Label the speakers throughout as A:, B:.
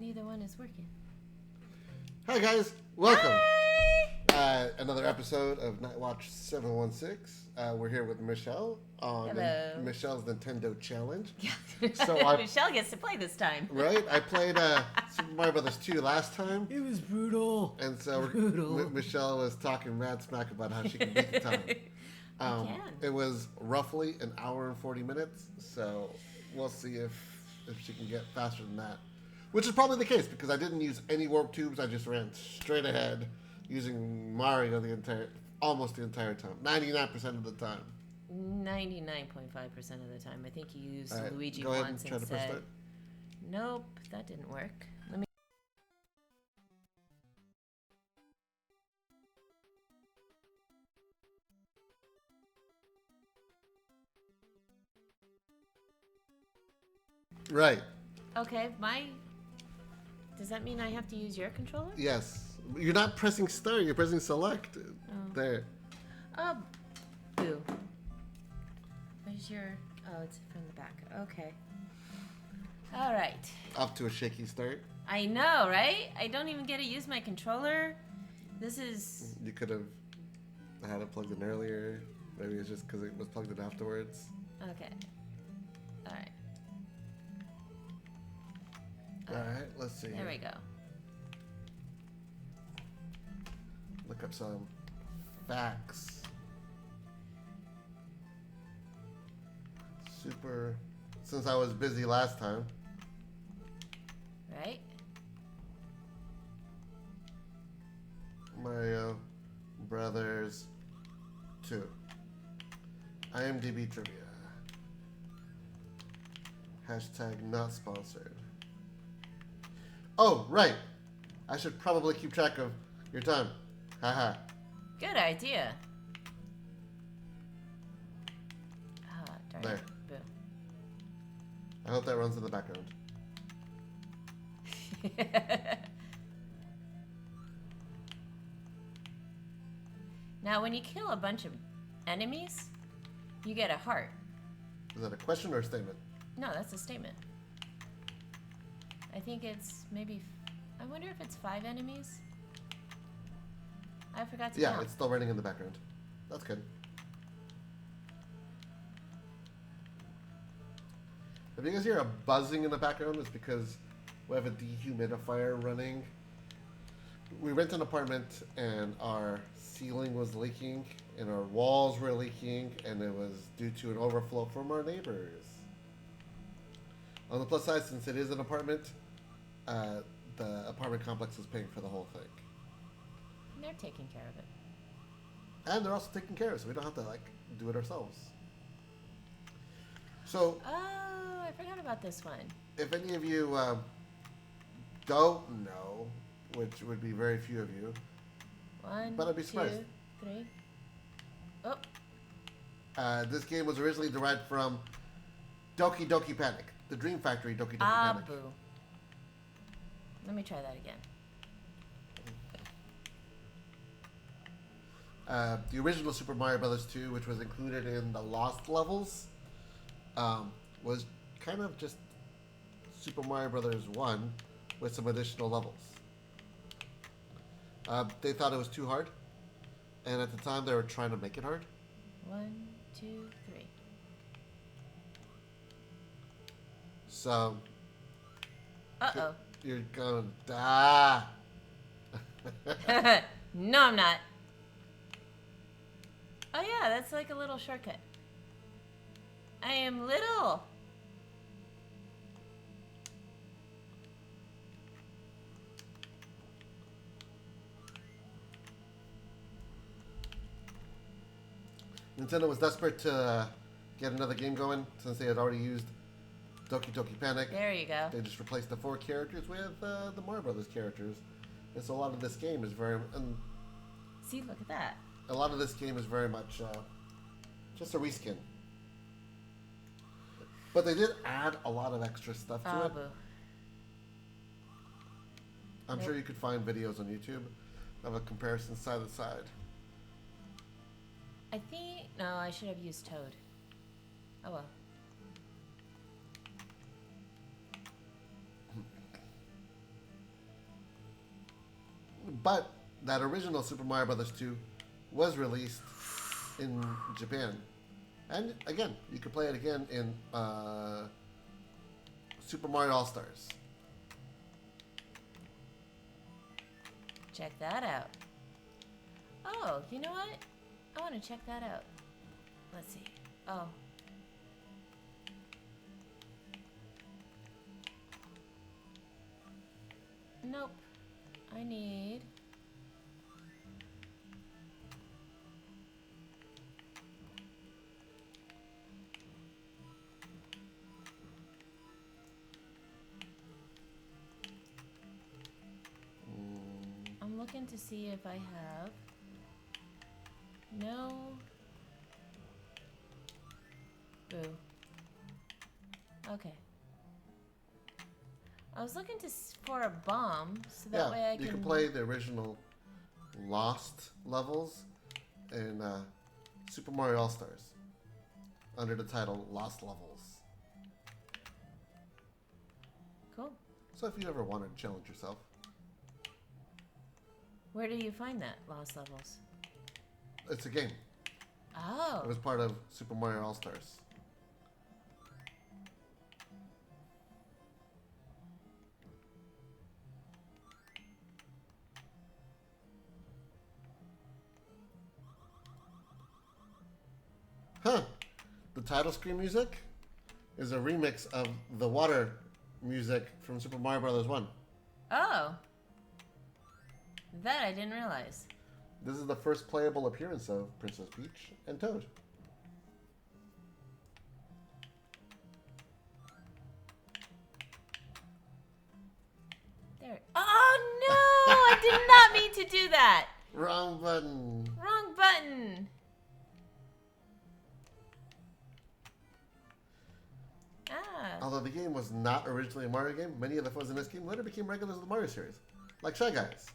A: neither one is working.
B: Hi guys, welcome.
A: Hi!
B: Another episode of Night Watch 716. We're here with Michelle on Michelle's Nintendo Challenge.
A: Michelle gets to play this time.
B: Right? I played Super Mario Brothers 2 last time.
C: It was brutal.
B: And so Michelle was talking mad smack about how she can beat the time. It was roughly an hour and 40 minutes, so we'll see if she can get faster than that. Which is probably the case, because I didn't use any warp tubes. I just ran straight ahead using Mario almost the entire time. 99% of the time.
A: 99.5% of the time. I think you used
B: right,
A: Luigi
B: go ahead
A: once
B: and try to
A: said,
B: press start.
A: nope, that didn't work. Let me.
B: Right.
A: Okay, does that mean I have to use your controller?
B: Yes. You're not pressing start, you're pressing select.
A: Oh.
B: There.
A: Oh, boo. Where's your... Oh, it's from the back. Okay. All right.
B: Off to a shaky start.
A: I know, right? I don't even get to use my controller. This is...
B: You could have had it plugged in earlier. Maybe it's just because it was plugged in afterwards.
A: Okay. All right.
B: Alright, let's see.
A: There we go.
B: Look up some facts. Since I was busy last time.
A: Right?
B: Mario Brothers 2. IMDb trivia. Hashtag not sponsored. Oh, right. I should probably keep track of your time. Haha.
A: Good idea. Ah, darn
B: There.
A: it. Boo.
B: I hope that runs in the background.
A: Now, when you kill a bunch of enemies, you get a heart.
B: Is that a question or a statement?
A: No, that's a statement. I think it's maybe... I wonder if it's 5 enemies? I forgot to count.
B: Yeah, it's still running in the background. That's good. If you guys hear a buzzing in the background, it's because we have a dehumidifier running. We rent an apartment and our ceiling was leaking and our walls were leaking, and it was due to an overflow from our neighbors. On the plus side, since it is an apartment, the apartment complex is paying for the whole thing.
A: They're taking care of it.
B: And they're also taking care of it, so we don't have to, do it ourselves. So...
A: Oh, I forgot about this one.
B: If any of you don't know, which would be very few of you,
A: 1,
B: but I'd be surprised.
A: 2, 3. Oh.
B: This game was originally derived from Doki Doki Panic, the Dream Factory Doki Doki Panic.
A: Boo. Let me try that again.
B: The original Super Mario Brothers 2, which was included in the Lost levels, was kind of just Super Mario Brothers 1 with some additional levels. They thought it was too hard, and at the time they were trying to make it hard.
A: 1, 2, 3.
B: So...
A: Uh-oh.
B: You're gonna die.
A: No, I'm not. Oh yeah, that's like a little shortcut. I am little.
B: Nintendo was desperate to get another game going since they had already used Doki Doki Panic.
A: There you go.
B: They just replaced the 4 characters with the Mario Brothers characters, and so a lot of this game is
A: See, look at that.
B: a lot of this game is very much just a reskin. But they did add a lot of extra stuff to it.
A: Boo.
B: I'm sure you could find videos on YouTube of a comparison side to side.
A: I think... No, I should have used Toad. Oh well.
B: But that original Super Mario Brothers 2 was released in Japan. And again, you can play it again in Super Mario All-Stars.
A: Check that out. Oh, you know what? I want to check that out. Let's see. Oh. Nope. I need... I'm looking to see if I have... No. Boo. Okay. I was looking for a bomb, so that way I can...
B: you can play the original Lost levels in Super Mario All-Stars under the title Lost Levels.
A: Cool.
B: So if you ever wanted to challenge yourself.
A: Where do you find that, Lost Levels?
B: It's a game.
A: Oh.
B: It was part of Super Mario All-Stars. Huh. The title screen music is a remix of the water music from Super Mario Bros. 1.
A: Oh. That I didn't realize.
B: This is the first playable appearance of Princess Peach and Toad.
A: There. Oh no! I did not mean to do that.
B: Wrong button.
A: Wrong button. Ah.
B: Although the game was not originally a Mario game, many of the foes in this game later became regulars of the Mario series, like Shy Guys.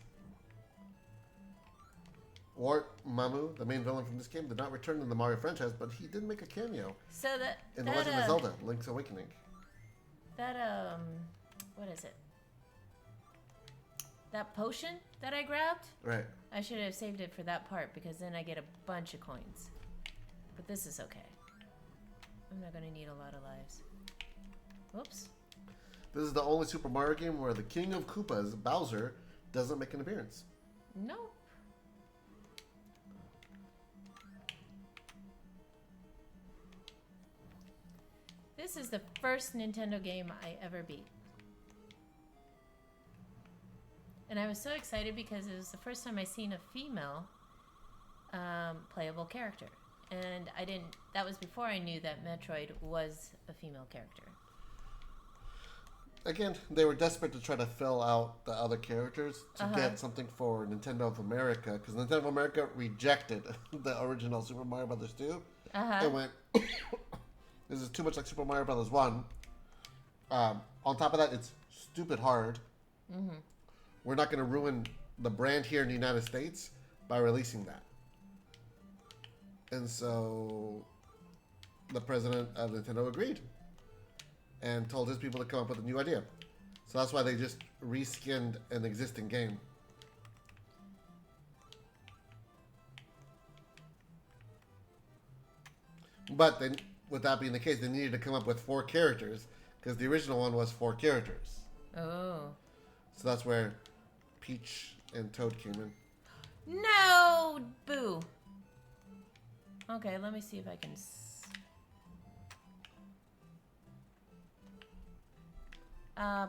B: Wart Mamu, the main villain from this game, did not return in the Mario franchise, but he did make a cameo
A: So
B: in The Legend of Zelda: Link's Awakening.
A: What is it? That potion that I grabbed?
B: Right.
A: I should have saved it for that part because then I get a bunch of coins. But this is okay. I'm not gonna need a lot of lives. Whoops.
B: This is the only Super Mario game where the King of Koopas, Bowser, doesn't make an appearance.
A: Nope. This is the first Nintendo game I ever beat. And I was so excited because it was the first time I seen a female playable character. And that was before I knew that Metroid was a female character.
B: Again, they were desperate to try to fill out the other characters to get something for Nintendo of America, because Nintendo of America rejected the original Super Mario Bros. 2 and went, this is too much like Super Mario Bros. 1. On top of that, it's stupid hard. Mm-hmm. We're not going to ruin the brand here in the United States by releasing that. And so the president of Nintendo agreed and told his people to come up with a new idea. So that's why they just reskinned an existing game. But then, with that being the case, they needed to come up with 4 characters because the original one was 4 characters.
A: Oh.
B: So that's where Peach and Toad came in.
A: No! Boo. Okay, let me see if I can...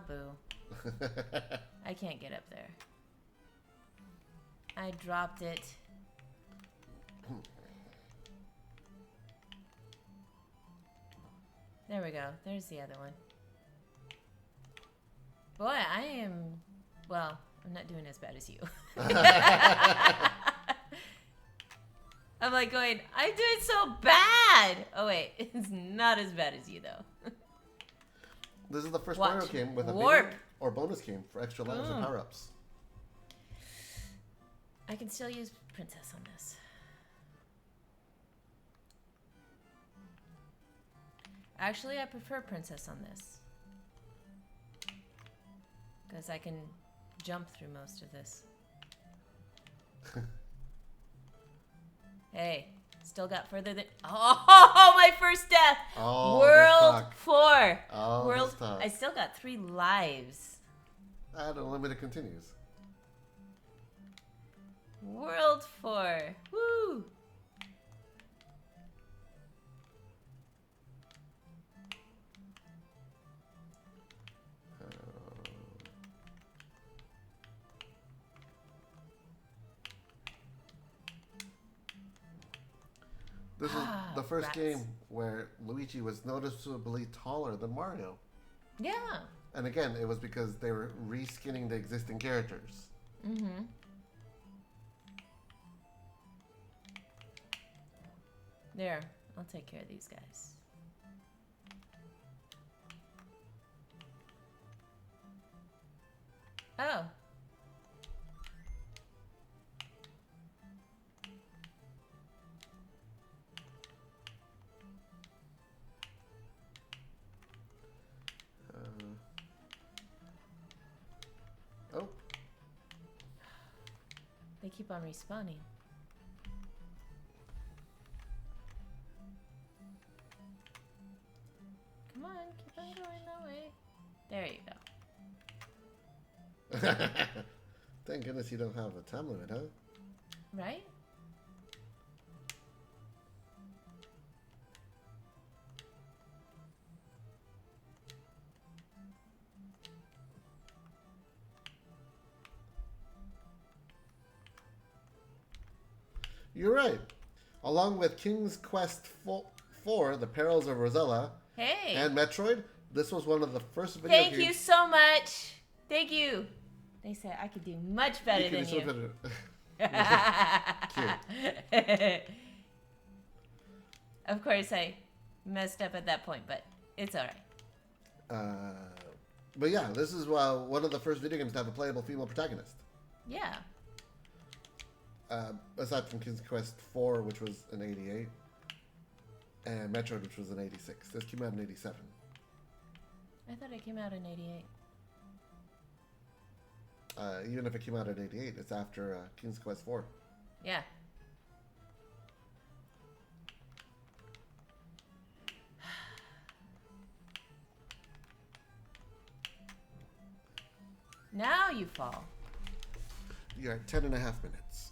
A: boo. I can't get up there. I dropped it. There we go. There's the other one. Boy, I am... Well, I'm not doing as bad as you. I'm like going, I'm doing so bad! Oh wait, it's not as bad as you though.
B: This is the first Mario game with a
A: warp
B: mini or bonus game for extra lives and power-ups.
A: I can still use Princess on this. Actually, I prefer Princess on this. Because I can jump through most of this. Hey, still got further than... Oh, my first death!
B: Oh,
A: World 4.
B: Oh,
A: World...
B: this talk.
A: I still got 3 lives.
B: And unlimited continues.
A: World 4. Woo!
B: This is the first
A: Rats.
B: game where Luigi was noticeably taller than Mario.
A: Yeah.
B: And again, it was because they were reskinning the existing characters.
A: Mm-hmm. There. I'll take care of these guys. Oh.
B: Oh,
A: They keep on respawning. Come on, keep on going that way. There you go.
B: thank goodness you don't have a time limit, huh?
A: Right?
B: You're right. Along with King's Quest 4, The Perils of Rosella,
A: Hey.
B: and Metroid, this was one of the first video
A: Thank
B: games.
A: you so much. Thank you. They said I could do much better
B: could
A: than
B: do
A: you.
B: so better. Cute.
A: Of course, I messed up at that point, but it's all right.
B: But yeah, this is one of the first video games to have a playable female protagonist.
A: Yeah.
B: Aside from King's Quest 4, which was in 88, and Metroid, which was in 86. This came out in 87.
A: I thought it came out in 88.
B: Even if it came out in 88, it's after King's Quest 4.
A: Yeah. Now you fall.
B: You're at 10 and a half minutes.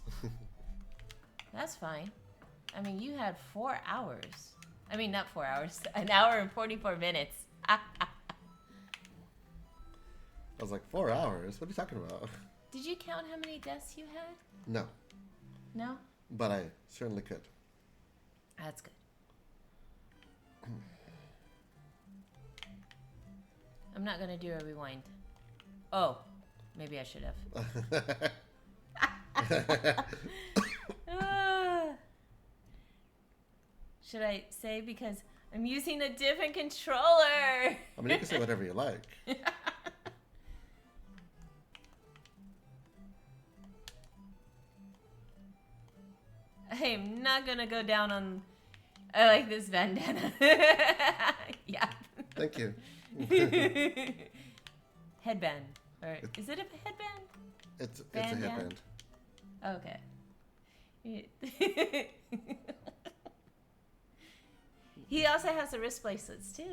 A: That's fine. I mean, you had 4 hours. I mean, not 4 hours. An hour and 44 minutes.
B: I was like, 4 hours? What are you talking about?
A: Did you count how many deaths you had?
B: No,
A: No?
B: but I certainly could.
A: That's good. I'm not going to do a rewind. Oh, maybe I should have. Should I say because I'm using a different controller?
B: I mean, you can say whatever you like.
A: I'm not gonna go down on. I like this bandana. Yeah.
B: Thank you.
A: Headband. Or is it a headband?
B: It's a
A: Bandana?
B: headband.
A: Okay. He also has the wrist bracelets too.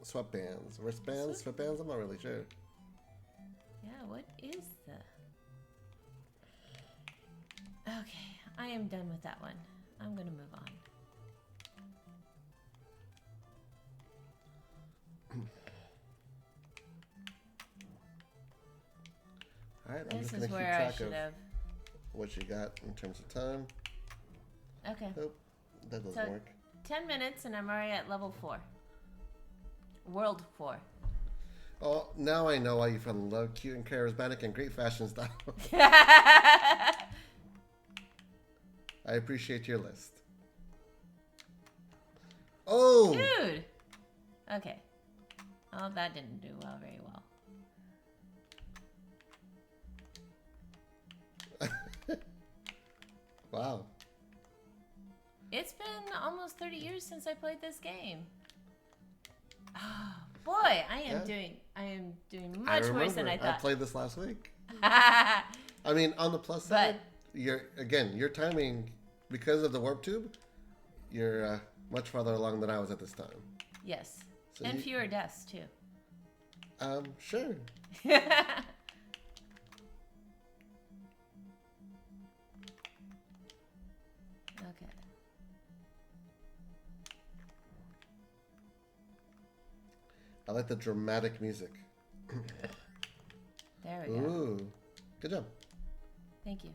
B: Sweatbands. Wristbands? Sweatbands? I'm not really sure.
A: Yeah, what is the... Okay, I am done with that one. I'm gonna move on.
B: Alright, I'm
A: This
B: just going
A: is
B: to keep
A: where I
B: track
A: should
B: of
A: have...
B: what you got in terms of time.
A: Okay.
B: Oh, that doesn't
A: So-
B: work.
A: 10 minutes and I'm already at level 4. World 4.
B: Oh, now I know why you fell in love. Cute and charismatic and great fashion style. I appreciate your list. Oh!
A: Dude! Okay. Oh, that didn't do very well.
B: Wow.
A: It's been almost 30 years since I played this game. Oh, boy, I am doing much worse than I thought.
B: I played this last week. I mean, on the plus side, your timing, because of the warp tube, you're much farther along than I was at this time.
A: Yes.
B: So
A: And fewer deaths, too.
B: Sure.
A: Okay.
B: I like the dramatic music.
A: There we go.
B: Ooh. Good job.
A: Thank you.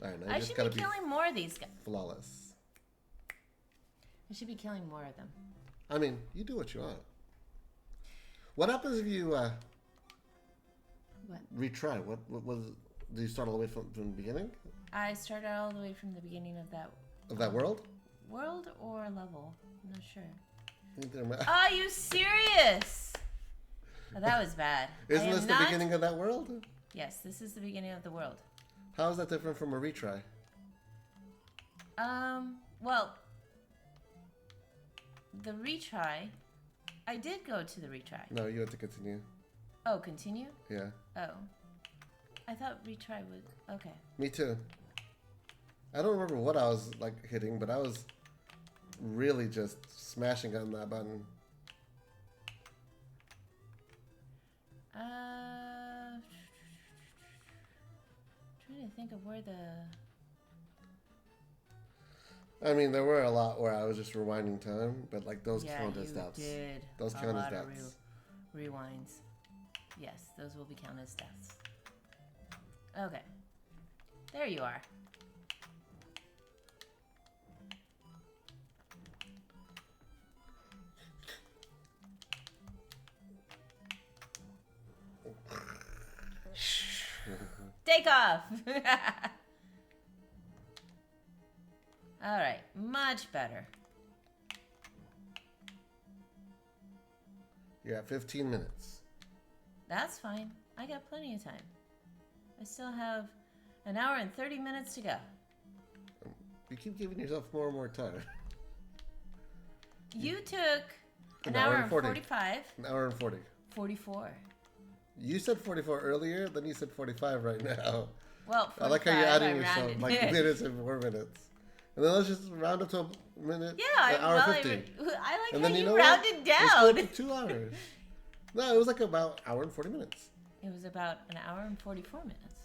B: All right, now
A: I
B: you just
A: should
B: gotta
A: be killing more of these guys.
B: flawless.
A: I should be killing more of them.
B: I mean, you do what you want. What happens if you
A: What?
B: retry? What was? Do you start all the way from the beginning
A: I started all the way from the beginning of that
B: of that world?
A: world or level. I'm not sure.
B: I think there might-
A: Are you serious? Oh, that was bad.
B: Isn't this the beginning of that world?
A: Yes, this is the beginning of the world.
B: How is that different from a retry?
A: Well, the retry, I did go to the retry.
B: No, you have to continue.
A: Oh, continue?
B: Yeah.
A: Oh. I thought retry would, okay.
B: Me too. I don't remember what I was like hitting, but I was really just smashing on that button.
A: Trying to think of where the...
B: I mean, there were a lot where I was just rewinding time, but like those count as deaths.
A: Did
B: Those
A: a
B: count as
A: lot of
B: deaths.
A: rewinds. Yes, those will be counted as deaths. Okay. There you are. Take off! Alright, much better.
B: You're at 15 minutes.
A: That's fine. I got plenty of time. I still have an hour and 30 minutes to go.
B: You keep giving yourself more and more time.
A: You took an hour and 45.
B: An hour and 40.
A: 44.
B: You said 44 earlier, then you said 45 right now.
A: Well, 45,
B: I like how you're adding
A: I
B: yourself
A: rounded.
B: like minutes and more minutes. And then let's just round up to a minute.
A: Yeah,
B: an hour 50.
A: I like
B: And
A: how
B: then
A: you
B: know
A: rounded
B: what?
A: down.
B: Let's go to 2 hours. No, it was like about an hour and 40 minutes.
A: It was about an hour and 44 minutes.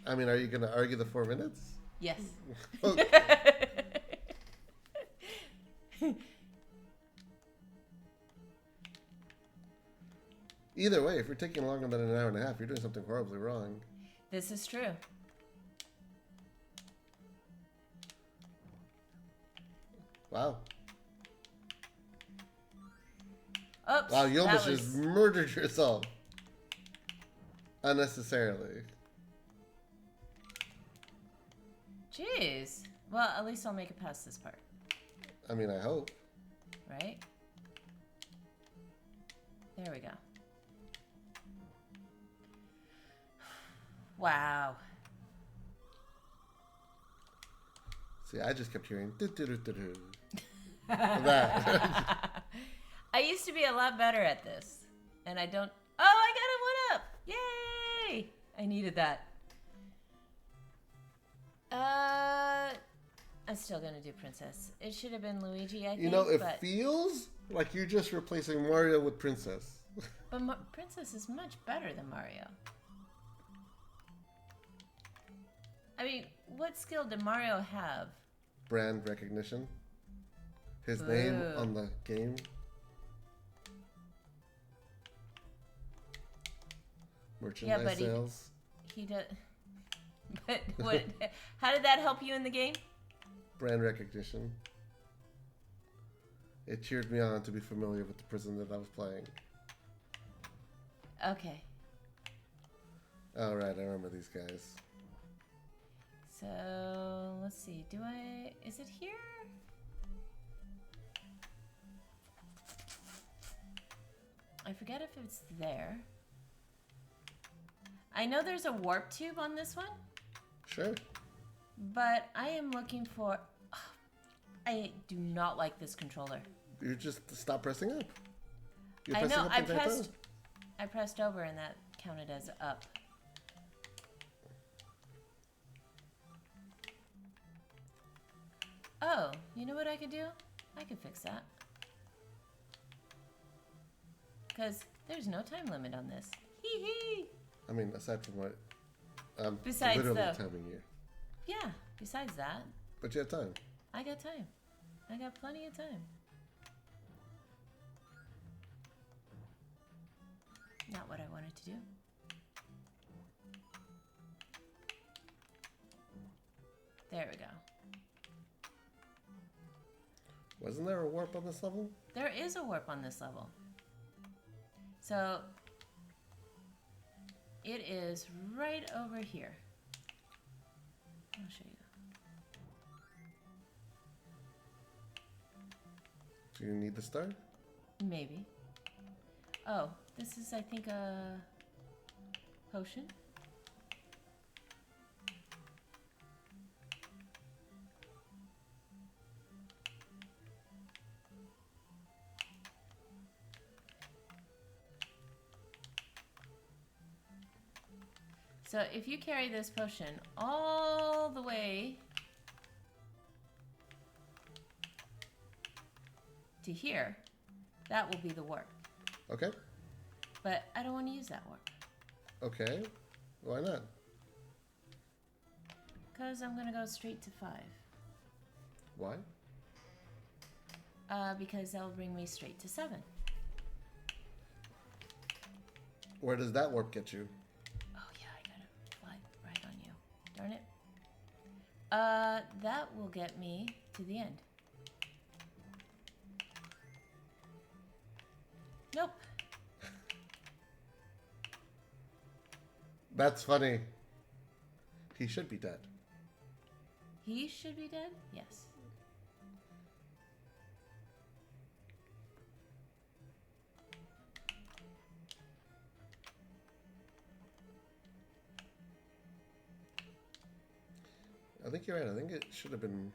B: I mean, are you going to argue the 4 minutes?
A: Yes.
B: Okay. Either way, if you're taking longer than an hour and a half, you're doing something horribly wrong.
A: This is true.
B: Wow.
A: Oops.
B: Wow, you almost
A: that was...
B: just murdered yourself. Unnecessarily.
A: Jeez. Well, at least I'll make it past this part.
B: I mean, I hope.
A: Right? There we go. Wow.
B: See, I just kept hearing do-do-do-do-do. That.
A: I used to be a lot better at this. And I don't... Oh, I got a 1-up! Yay! I needed that. I'm still gonna do Princess. It should have been Luigi, I think.
B: You know, it
A: but...
B: feels like you're just replacing Mario with Princess.
A: But Princess is much better than Mario. I mean, what skill did Mario have?
B: Brand recognition. His name on the game. Merchandise sales.
A: He does. But what? How did that help you in the game?
B: Brand recognition. It cheered me on to be familiar with the prison that I was playing.
A: Okay.
B: All right, I remember these guys.
A: So let's see. Is it here? I forget if it's there. I know there's a warp tube on this one.
B: Sure.
A: But I am looking for... I do not like this controller.
B: You just stop pressing up. You're
A: I
B: pressing
A: know,
B: up the entire time.
A: I pressed over and that counted as up. Oh, you know what I could do? I could fix that. Because there's no time limit on this. Hee hee!
B: I mean, aside from what I'm
A: Besides
B: literally
A: the-
B: timing you.
A: Yeah, besides that,
B: But you have time.
A: I got time. I got plenty of time. Not what I wanted to do. There we go.
B: Wasn't there a warp on this level?
A: There is a warp on this level. So it is right over here. I'll show you.
B: Do you need the star?
A: Maybe. Oh, this is, I think, a potion. So if you carry this potion all the way to here, that will be the warp.
B: Okay.
A: But I don't want to use that warp.
B: Okay. Why not?
A: Because I'm going to go straight to 5.
B: Why?
A: Because that'll bring me straight to 7.
B: Where does that warp get you?
A: Oh yeah, I got to fly right on you. Darn it. That will get me to the end. Nope.
B: That's funny. He should be dead.
A: He should be dead? Yes.
B: I think you're right. I think it should have been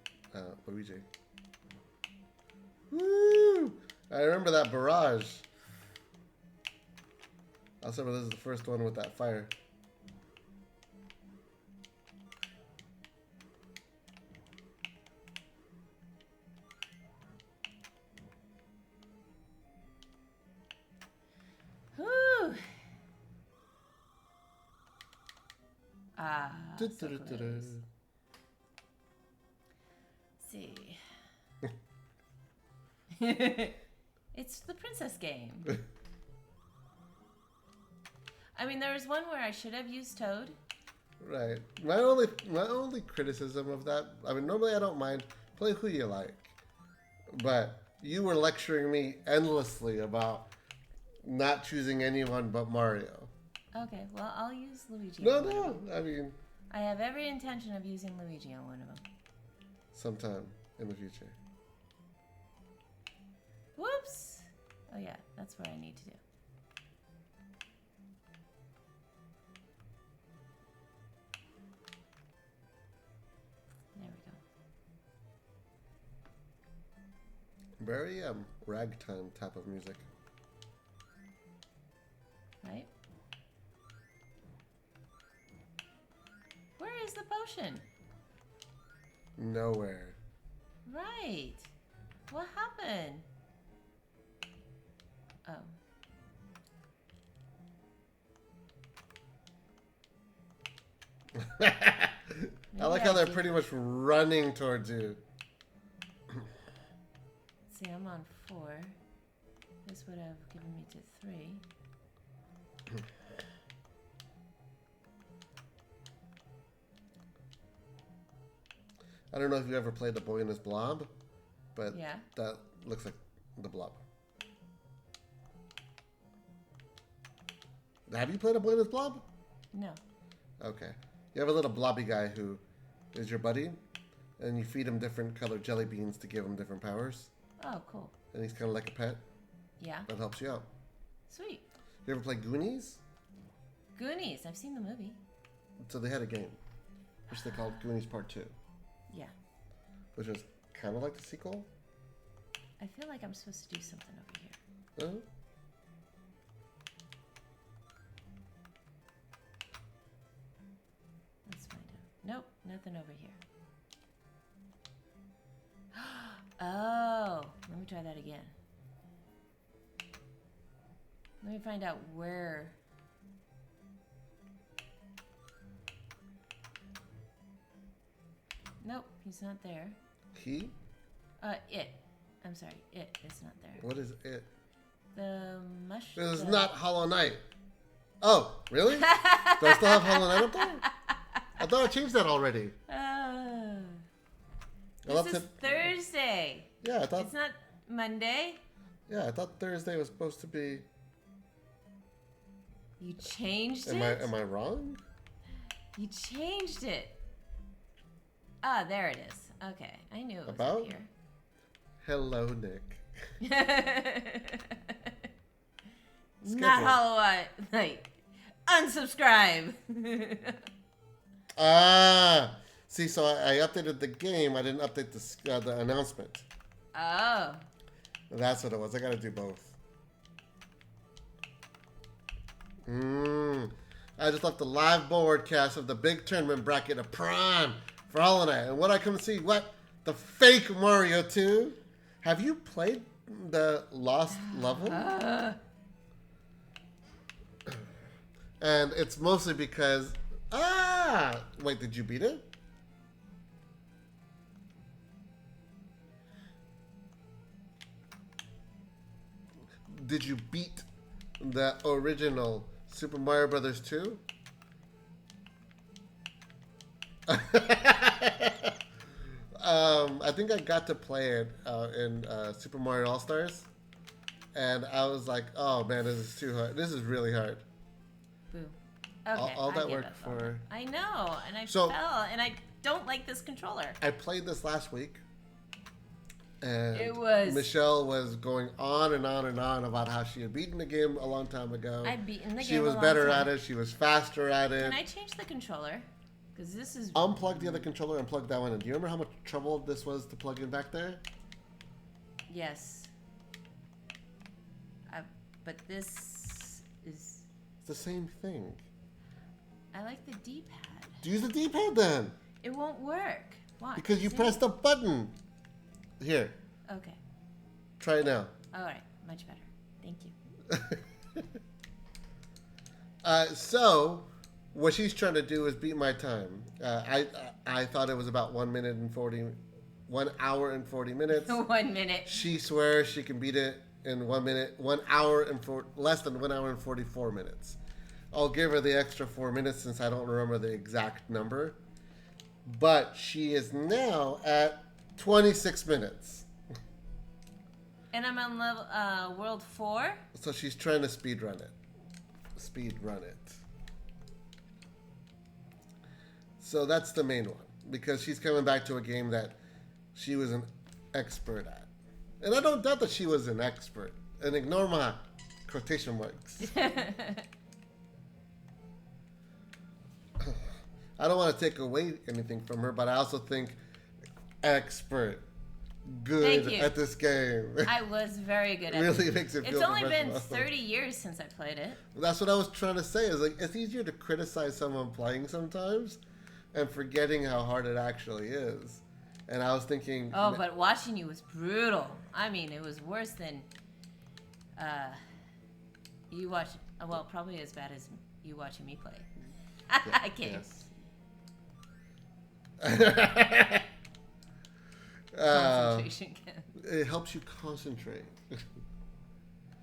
B: Luigi. Woo! I remember that barrage. I also remember this is the first one with that fire.
A: Whew. Ah, so close. See. It's the princess game. I mean, there was one where I should have used Toad.
B: Right. My only criticism of that, I mean, normally I don't mind. Play who you like. But you were lecturing me endlessly about not choosing anyone but Mario.
A: Okay, well, I'll use Luigi.
B: No,
A: on one of
B: no.
A: them.
B: I mean,
A: I have every intention of using Luigi on one of them.
B: sometime in the future.
A: Whoops! Oh yeah, that's what I need to do. There we go.
B: Very ragtime type of music.
A: Right? Where is the potion?
B: Nowhere.
A: Right. What happened? Oh.
B: I like how they're pretty much running towards you.
A: See, I'm on 4. This would have given me to 3.
B: I don't know if you ever played The Boy and His Blob, but
A: Yeah.
B: that looks like the Blob. Have you played A Boy and His Blob?
A: No.
B: Okay. You have a little blobby guy who is your buddy, and you feed him different colored jelly beans to give him different powers,
A: Oh, cool.
B: and he's kind of like a pet
A: Yeah.
B: that helps you out.
A: Sweet.
B: You ever play Goonies?
A: Goonies. I've seen the movie.
B: So they had a game, which they called Goonies Part 2,
A: Yeah.
B: which was kind of like the sequel.
A: I feel like I'm supposed to do something over here.
B: Uh,
A: Let's find out. Nope, nothing over here. try that again. Let me find out where. Nope, he's not there.
B: He?
A: It. I'm sorry, it is not there.
B: What is it?
A: The mushroom.
B: This is not Hollow Knight. Oh, really? Do I still have Hollow Knight up there? I thought I changed that already.
A: This is Thursday.
B: Yeah, I thought.
A: It's not Monday.
B: Yeah, I thought Thursday was supposed to be.
A: You changed it?
B: Am I wrong?
A: You changed it. Ah, there it is. Okay, I knew it was
B: About?
A: up here.
B: Hello, Nick.
A: Not Hollow Knight. Unsubscribe.
B: See, so I updated the game. I didn't update the announcement.
A: Oh.
B: That's what it was. I gotta do both. I just left the live broadcast of the big tournament bracket of Prime for Hollow Knight. And what I come to see, what? The fake Mario 2? Have you played the Lost Level? And it's mostly because... Wait, did you beat it? Did you beat the original Super Mario Brothers 2? I think I got to play it in Super Mario All-Stars. And I was like, oh man, this is too hard. This is really hard.
A: Boo. Okay,
B: all that work for...
A: I know, and I fell, and I don't like this controller.
B: I played this last week. And
A: it was...
B: Michelle was going on and on and on about how she had beaten the game a long time ago.
A: I'd beaten the game
B: She was better at it. She was faster at it.
A: Can I change the controller? Because this is...
B: Unplug the other controller and plug that one in. Do you remember how much trouble this was to plug in back there?
A: Yes. But this is...
B: It's the same thing.
A: I like the D-pad.
B: Use the D-pad then.
A: It won't work. Why?
B: Because you pressed the button. Here.
A: Okay.
B: Try it now.
A: All right. Much better. Thank you.
B: So, what she's trying to do is beat my time. I thought it was about 1 hour and 40 minutes.
A: 1 minute.
B: She swears she can beat it in 1 minute, less than 1 hour and 44 minutes. I'll give her the extra 4 minutes since I don't remember the exact number. But she is now at 26 minutes.
A: And I'm on level world 4.
B: So she's trying to speed run it. So that's the main one. Because she's coming back to a game that she was an expert at. And I don't doubt that she was an expert. And ignore my quotation marks. I don't want to take away anything from her, but I also think expert, good at this game.
A: I was very good at it.
B: Really makes it feel
A: It's only been
B: professional.
A: 30 years since I played it.
B: That's what I was trying to say. Is like it's easier to criticize someone playing sometimes and forgetting how hard it actually is. And I was thinking...
A: Oh, but watching you was brutal. I mean, it was worse than you watch... Well, probably as bad as you watching me play. I can't.
B: Yes.
A: Concentration camp.
B: It helps you concentrate.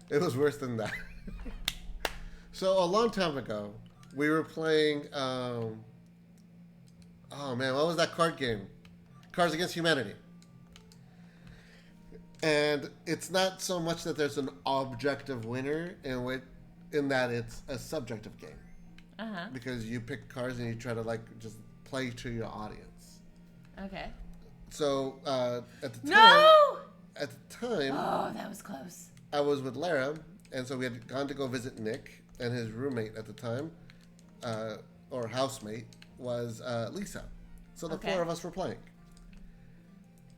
B: It was worse than that. So, a long time ago, we were playing... oh, man, what was that card game? Cards Against Humanity. And it's not so much that there's an objective winner in that it's a subjective game.
A: Uh-huh.
B: Because you pick cards and you try to just play to your audience.
A: Okay.
B: So at the time,
A: No!
B: Oh,
A: that was close.
B: I was with Lara, and so we had gone to go visit Nick, and his roommate at the time, or housemate, was Lisa. So the four of us were playing.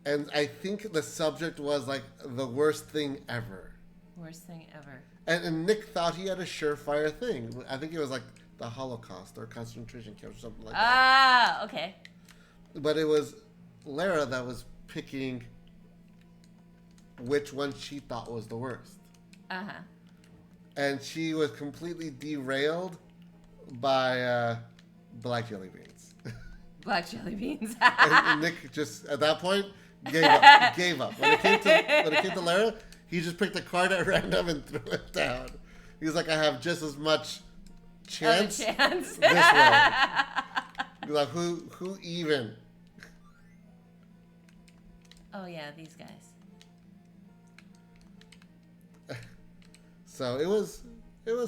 B: And I think the subject was the worst thing ever.
A: Worst thing ever.
B: And Nick thought he had a surefire thing. I think it was the Holocaust or concentration camps or something like that.
A: Ah, okay.
B: But it was Lara that was picking which one she thought was the worst.
A: Uh-huh.
B: And she was completely derailed by black jelly beans.
A: Black jelly beans.
B: And Nick just, at that point, gave up. When it came to Lara, he just picked a card at random and threw it down. He was like, I have just as much chance this way. He's like, who even?
A: Oh yeah, these guys.
B: So it was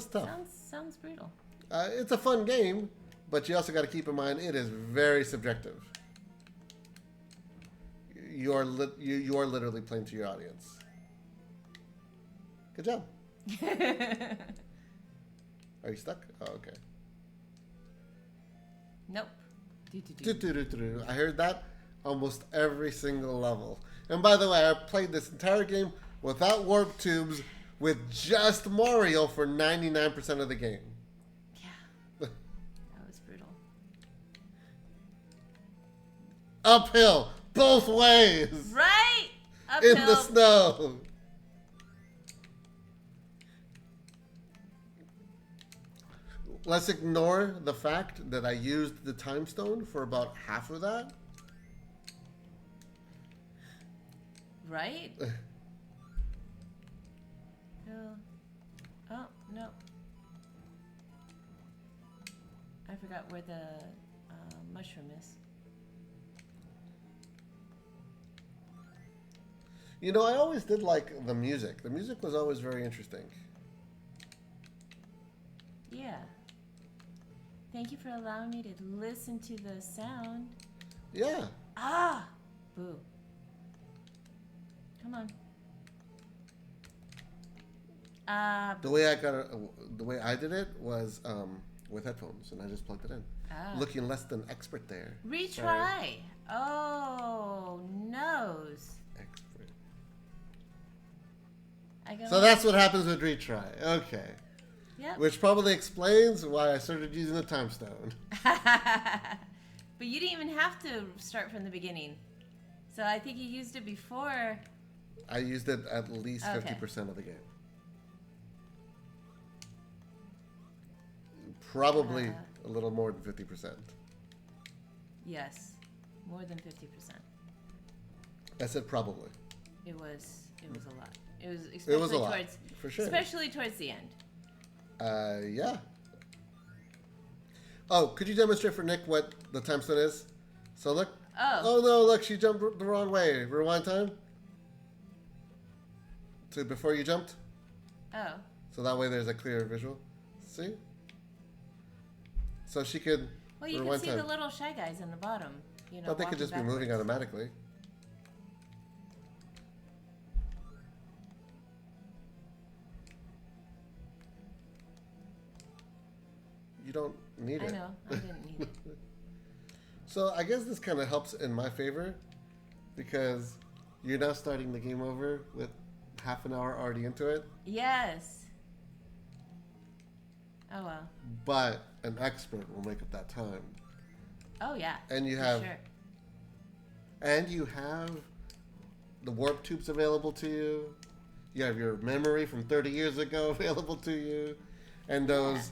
B: tough.
A: Sounds brutal.
B: It's a fun game, but you also got to keep in mind it is very subjective. You are literally playing to your audience. Good job. Are you stuck? Oh, okay.
A: Nope.
B: I heard that almost every single level. And by the way, I played this entire game without warp tubes with just Mario for 99% of the game.
A: Yeah. That was brutal.
B: Uphill, both ways.
A: Right? Uphill.
B: In the snow. Let's ignore the fact that I used the time stone for about half of that.
A: Right? Oh, no. I forgot where the mushroom is.
B: You know, I always did like the music. The music was always very interesting.
A: Yeah. Thank you for allowing me to listen to the sound.
B: Yeah.
A: Ah! Boo. Come on.
B: The way I did it was with headphones, and I just plugged it in. Looking less than expert there.
A: Retry.
B: Sorry.
A: Oh, nose.
B: Expert.
A: I
B: So that's what happens with retry. Okay.
A: Yep.
B: Which probably explains why I started using the time stone.
A: But you didn't even have to start from the beginning. So I think you used it before.
B: I used it at least
A: Okay.
B: 50% of the game. Probably a little more than 50%.
A: Yes. More than 50%.
B: I said probably.
A: It was a lot. It was
B: It was a
A: especially
B: lot,
A: towards
B: for sure.
A: especially towards the end.
B: Yeah. Oh, could you demonstrate for Nick what the time stone is? So look. Oh no, look, she jumped the wrong way. Rewind time. To before you jumped.
A: Oh.
B: So that way there's a clear visual. See? So she could
A: Well, you can
B: rewind
A: see
B: time.
A: the little shy guys in the bottom. You know,
B: But they could
A: walking
B: just be moving
A: backwards.
B: automatically. You don't need
A: I
B: it.
A: know. I didn't need it.
B: So I guess this kind of helps in my favor because you're now starting the game over with half an hour already into it.
A: Yes. Oh well.
B: But an expert will make up that time.
A: Oh yeah.
B: And you
A: for
B: have
A: sure.
B: and you have the warp tubes available to you. You have your memory from 30 years ago available to you. And those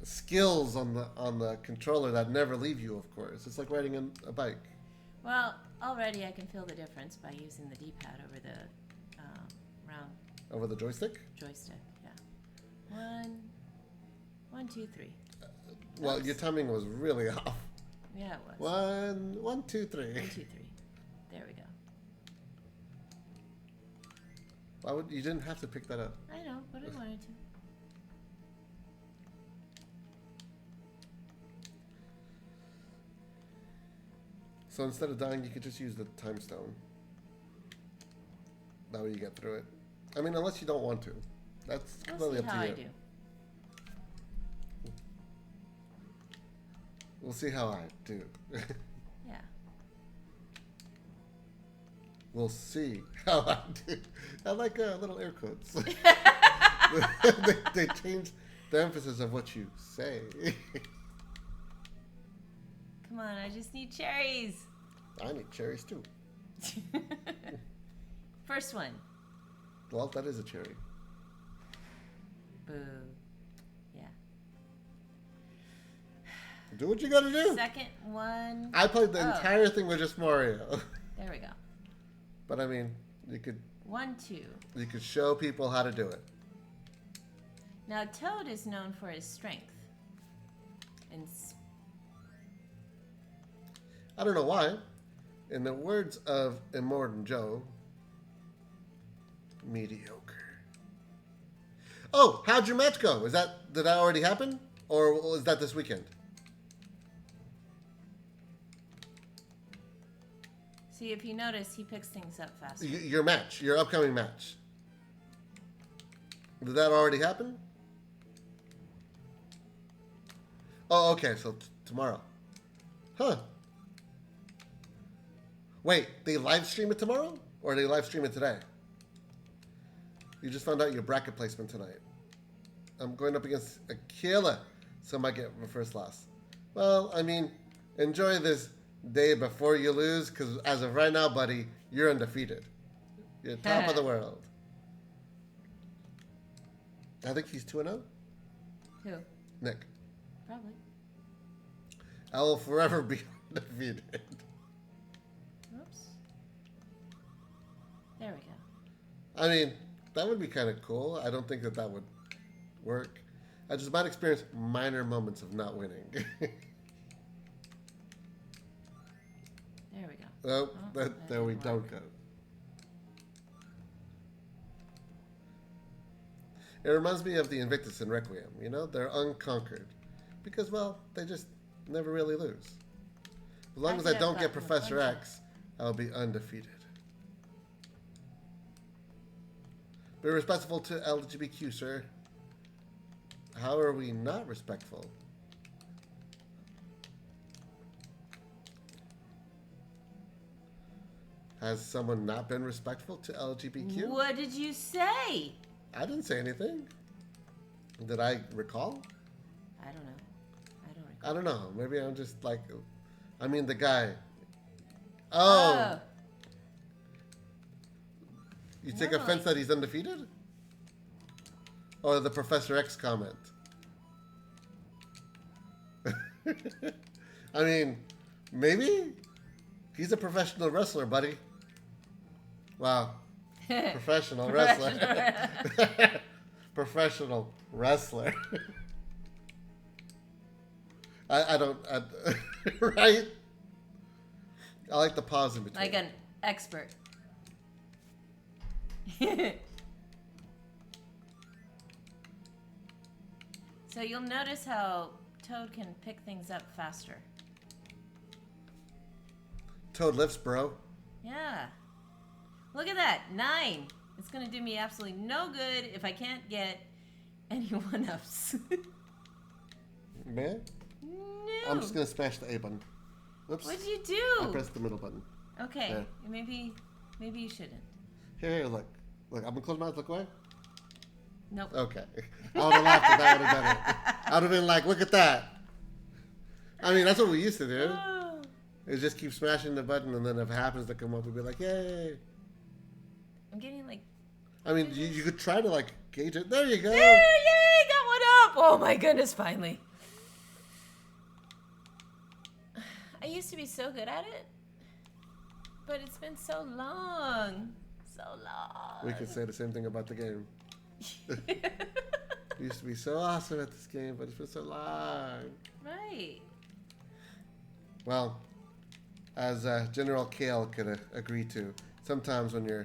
B: skills on the controller that never leave you, of course. It's like riding a bike.
A: Well, already I can feel the difference by using the D-pad over the round
B: Over the joystick?
A: joystick. Yeah. One, 2, 3.
B: Well,
A: Oops.
B: your timing was really off.
A: Yeah, it was.
B: 1, 2, 3.
A: 1, 2, 3. There we go.
B: Why would you didn't have to pick that up?
A: I know, but I wanted to.
B: So instead of dying, you could just use the time stone. That way you get through it. I mean, unless you don't want to. That's
A: We'll
B: completely
A: see
B: up
A: how
B: to
A: I
B: you.
A: do.
B: We'll see how I do.
A: Yeah.
B: We'll see how I do. I like little air quotes. they change the emphasis of what you say.
A: Come on, I just need cherries.
B: I need cherries too.
A: For first one.
B: Well, that is a cherry.
A: Boo. Yeah.
B: Do what you gotta do.
A: Second one.
B: I played the entire thing with just Mario.
A: There we go.
B: But I mean, you could
A: 1, 2.
B: you could show people how to do it.
A: Now, Toad is known for his strength. And
B: I don't know why. In the words of Immortan Joe, mediocre. Oh, how'd your match go? Did that already happen? Or was that this weekend?
A: see, if you notice, he picks things up faster.
B: Your match, your upcoming match. Did that already happen? Oh, okay, so tomorrow. Huh. Wait, they live stream it tomorrow? Or they live stream it today? You just found out your bracket placement tonight. I'm going up against a killer, so I might get my first loss. Well, I mean, enjoy this day before you lose, because as of right now, buddy, you're undefeated. You're top of the world. I think he's 2-0.
A: Who?
B: Nick.
A: Probably.
B: I will forever be undefeated.
A: Oops. There we go.
B: I mean, that would be kind of cool. I don't think that would work. I just might experience minor moments of not winning.
A: There we go.
B: There we don't go. It reminds me of the Invictus in Requiem. You know, they're unconquered. Because, well, they just never really lose. As long as I don't get Professor X, I'll be undefeated. Be respectful to LGBTQ, sir. How are we not respectful? Has someone not been respectful to LGBTQ?
A: What did you say?
B: I didn't say anything. Did I recall?
A: I don't know.
B: I don't know. Maybe I'm just like... I mean, the guy... Oh! You take offense that he's undefeated? Or the Professor X comment? I mean, maybe? He's a professional wrestler, buddy. Wow. Professional wrestler. Professional wrestler. I don't... right? I like the pause in between.
A: Like an expert. So you'll notice how Toad can pick things up faster.
B: Toad lifts, bro.
A: Yeah. Look at that. 9. It's going to do me absolutely no good if I can't get any 1-ups.
B: Man?
A: No.
B: I'm just going to smash the A button. Oops.
A: What'd you do?
B: I pressed the middle button.
A: Okay.
B: There.
A: Maybe you shouldn't.
B: Here, look. Look, I'm going to close my eyes, look away.
A: Nope.
B: Okay. I would have laughed if I would have done it. I would have been like, look at that. I mean, that's what we used to do.
A: Oh.
B: It just keep smashing the button, and then if it happens to come up, we'd be like, yay.
A: I'm getting like...
B: I mean, you could try to, like, gauge it. There you go.
A: There, yay! Got one up! Oh my goodness, finally. I used to be so good at it, but it's been so long. So long.
B: We could say the same thing about the game. We used to be so awesome at this game, but it's been so long.
A: Right.
B: Well, as General Kale could agree to, sometimes when you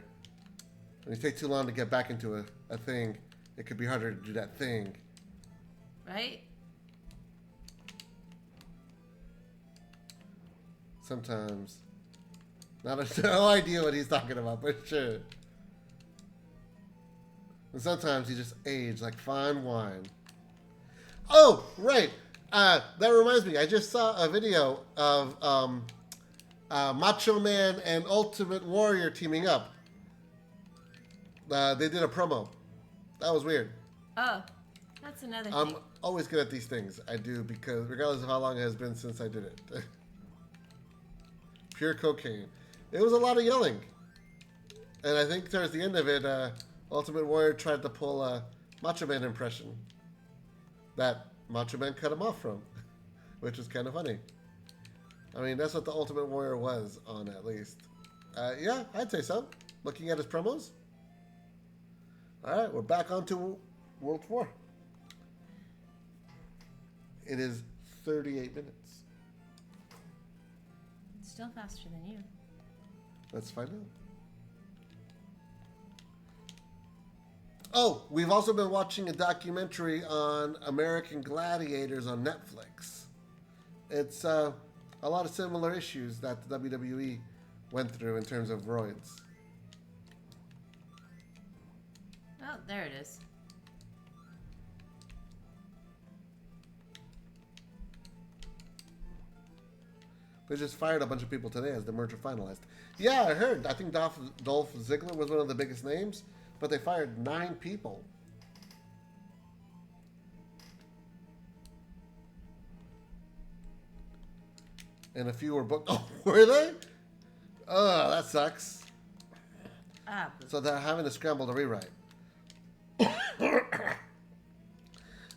B: take too long to get back into a thing, it could be harder to do that thing.
A: Right?
B: Sometimes. No idea what he's talking about, but sure. And sometimes you just age like fine wine. Oh, right. That reminds me. I just saw a video of Macho Man and Ultimate Warrior teaming up. They did a promo. That was weird.
A: Oh, that's another
B: I'm
A: thing.
B: always good at these things. I do, because regardless of how long it has been since I did it. Pure cocaine. It was a lot of yelling. And I think towards the end of it, Ultimate Warrior tried to pull a Macho Man impression that Macho Man cut him off from, which was kind of funny. I mean, that's what the Ultimate Warrior was on, at least. Yeah, I'd say so. Looking at his promos. All right, we're back onto World War. It is 38 minutes.
A: It's still faster than you.
B: Let's find out. Oh, we've also been watching a documentary on American Gladiators on Netflix. It's a lot of similar issues that the WWE went through in terms of roids.
A: Oh, there it is.
B: They just fired a bunch of people today as the merger finalized. Yeah, I heard. I think Dolph Ziggler was one of the biggest names, but they fired 9 people. And a few were booked. Oh, were they? Oh, that sucks. So they're having to scramble to rewrite.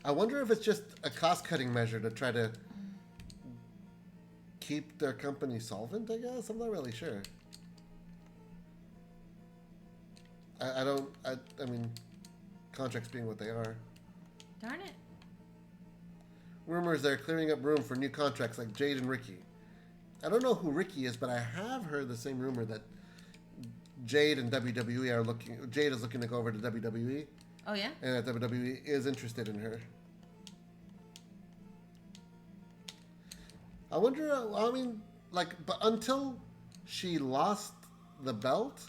B: I wonder if it's just a cost-cutting measure to try to keep their company solvent, I guess? I'm not really sure. I mean, contracts being what they are.
A: Darn it.
B: Rumors they're clearing up room for new contracts like Jade and Ricky. I don't know who Ricky is, but I have heard the same rumor that Jade and WWE are looking. Jade is looking to go over to WWE.
A: Oh, yeah?
B: And that WWE is interested in her. I wonder, I mean, like, but until she lost the belt,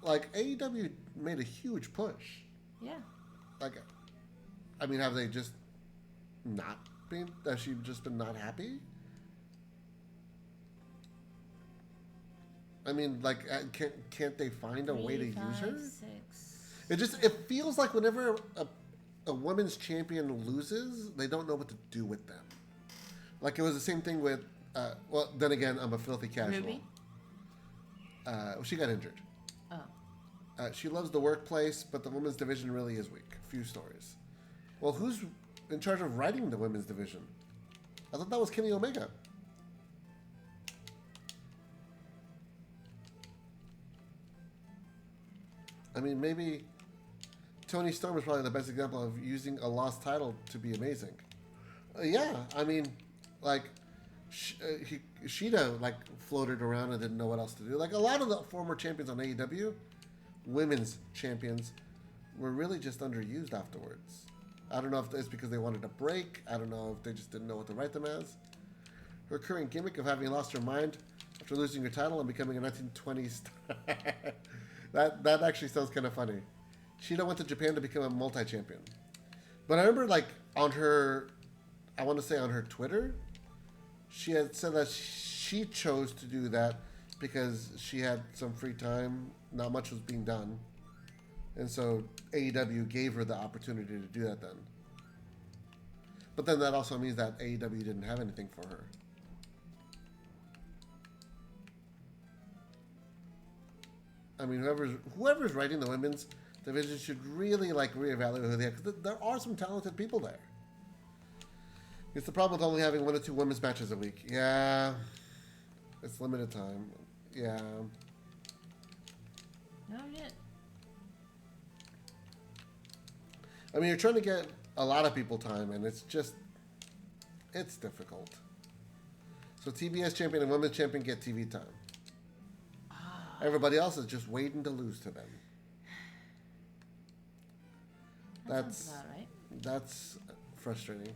B: like, AEW made a huge push.
A: Yeah.
B: Like, I mean, have they just not been, has she just been not happy? I mean, like, can't they find a way to use her?
A: 6.
B: It feels like whenever a women's champion loses, they don't know what to do with them. Like, it was the same thing with, well, then again, I'm a filthy casual.
A: Ruby?
B: She got injured.
A: Oh.
B: She loves the workplace, but the women's division really is weak. Few stories. Well, who's in charge of writing the women's division? I thought that was Kenny Omega. I mean, maybe Tony Storm is probably the best example of using a lost title to be amazing. Yeah, I mean, like, Shida, like, floated around and didn't know what else to do. Like, a lot of the former champions on AEW, women's champions, were really just underused afterwards. I don't know if it's because they wanted a break. I don't know if they just didn't know what to write them as. Her current gimmick of having lost her mind after losing her title and becoming a 1920s star. that actually sounds kind of funny. Shida went to Japan to become a multi-champion. But I remember, like, on her, I want to say on her Twitter, she had said that she chose to do that because she had some free time, not much was being done. And so AEW gave her the opportunity to do that then. But then that also means that AEW didn't have anything for her. I mean, whoever's writing the women's division should really, like, reevaluate who they are, because there are some talented people there. It's the problem with only having 1 or 2 women's matches a week. Yeah. It's limited time. Yeah.
A: No, shit.
B: I mean, you're trying to get a lot of people time, and it's difficult. So TBS champion and women's champion get TV time. Everybody else is just waiting to lose to them.
A: That sounds about right.
B: That's frustrating.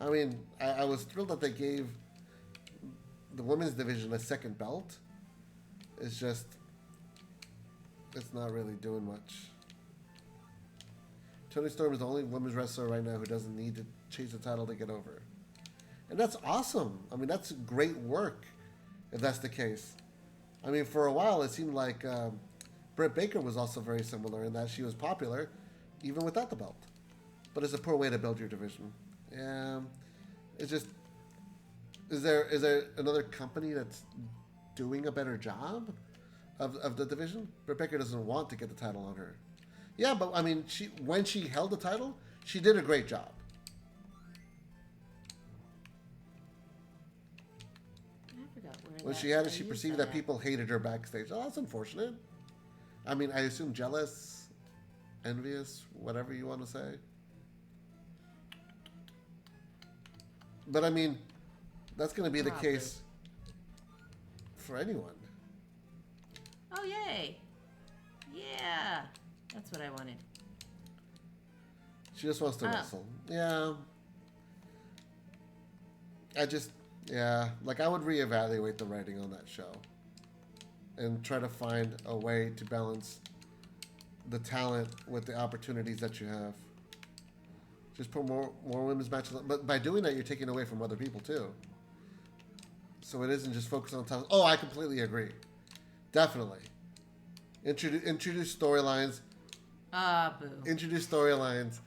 B: I mean, I was thrilled that they gave the women's division a second belt. It's just, it's not really doing much. Toni Storm is the only women's wrestler right now who doesn't need to chase the title to get over. And that's awesome. I mean, that's great work, if that's the case. I mean, for a while, it seemed like Britt Baker was also very similar in that she was popular, even without the belt. But it's a poor way to build your division. Yeah, it's just, is there another company that's doing a better job of the division. Britt Baker doesn't want to get the title on her. Yeah, but I mean, when she held the title, she did a great job.
A: I forgot where
B: When she had it, she perceived that people hated her backstage. Oh, that's unfortunate. I mean, I assume jealous, envious, whatever you want to say. But I mean, that's going to be the case for anyone.
A: Oh, yay. Yeah. That's what I wanted.
B: She just wants to wrestle. Yeah. Like I would reevaluate the writing on that show and try to find a way to balance the talent with the opportunities that you have. Just put more women's matches on. But by doing that, you're taking away from other people too. So it isn't just focused on talent. Oh, I completely agree. Definitely. Introduce storylines.
A: Boo.
B: Introduce storylines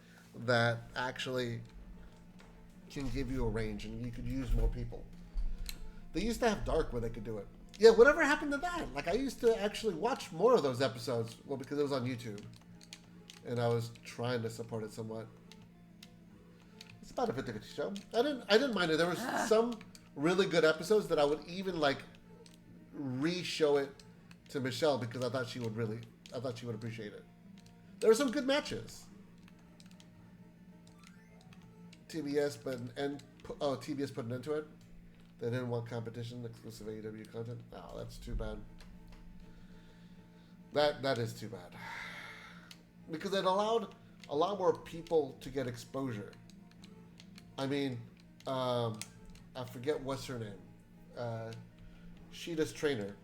B: that actually can give you a range, and you could use more people. They used to have Dark where they could do it. Yeah, whatever happened to that? Like, I used to actually watch more of those episodes. Well, because it was on YouTube, and I was trying to support it somewhat. It's about a 50-50 show. I didn't mind it. There was some really good episodes that I would even like re-show it to Michelle because I thought she would appreciate it. There were some good matches. TBS put an end to it. They didn't want competition, exclusive AEW content. Oh, that's too bad. That is too bad. Because it allowed a lot more people to get exposure. I mean, I forget what's her name. Sheeta's trainer.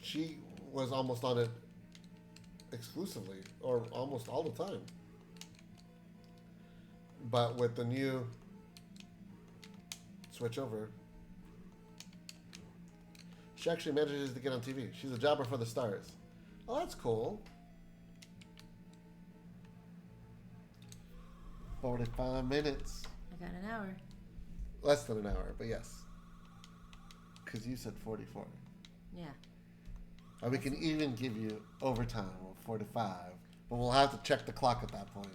B: She was almost on it exclusively, or almost all the time. But with the new switch over, she actually manages to get on TV. She's a jobber for the stars. Oh, that's cool. 45 minutes.
A: I got an hour.
B: Less than an hour, but yes. Because you said 44.
A: Yeah.
B: And we can even give you overtime of 45, but we'll have to check the clock at that point.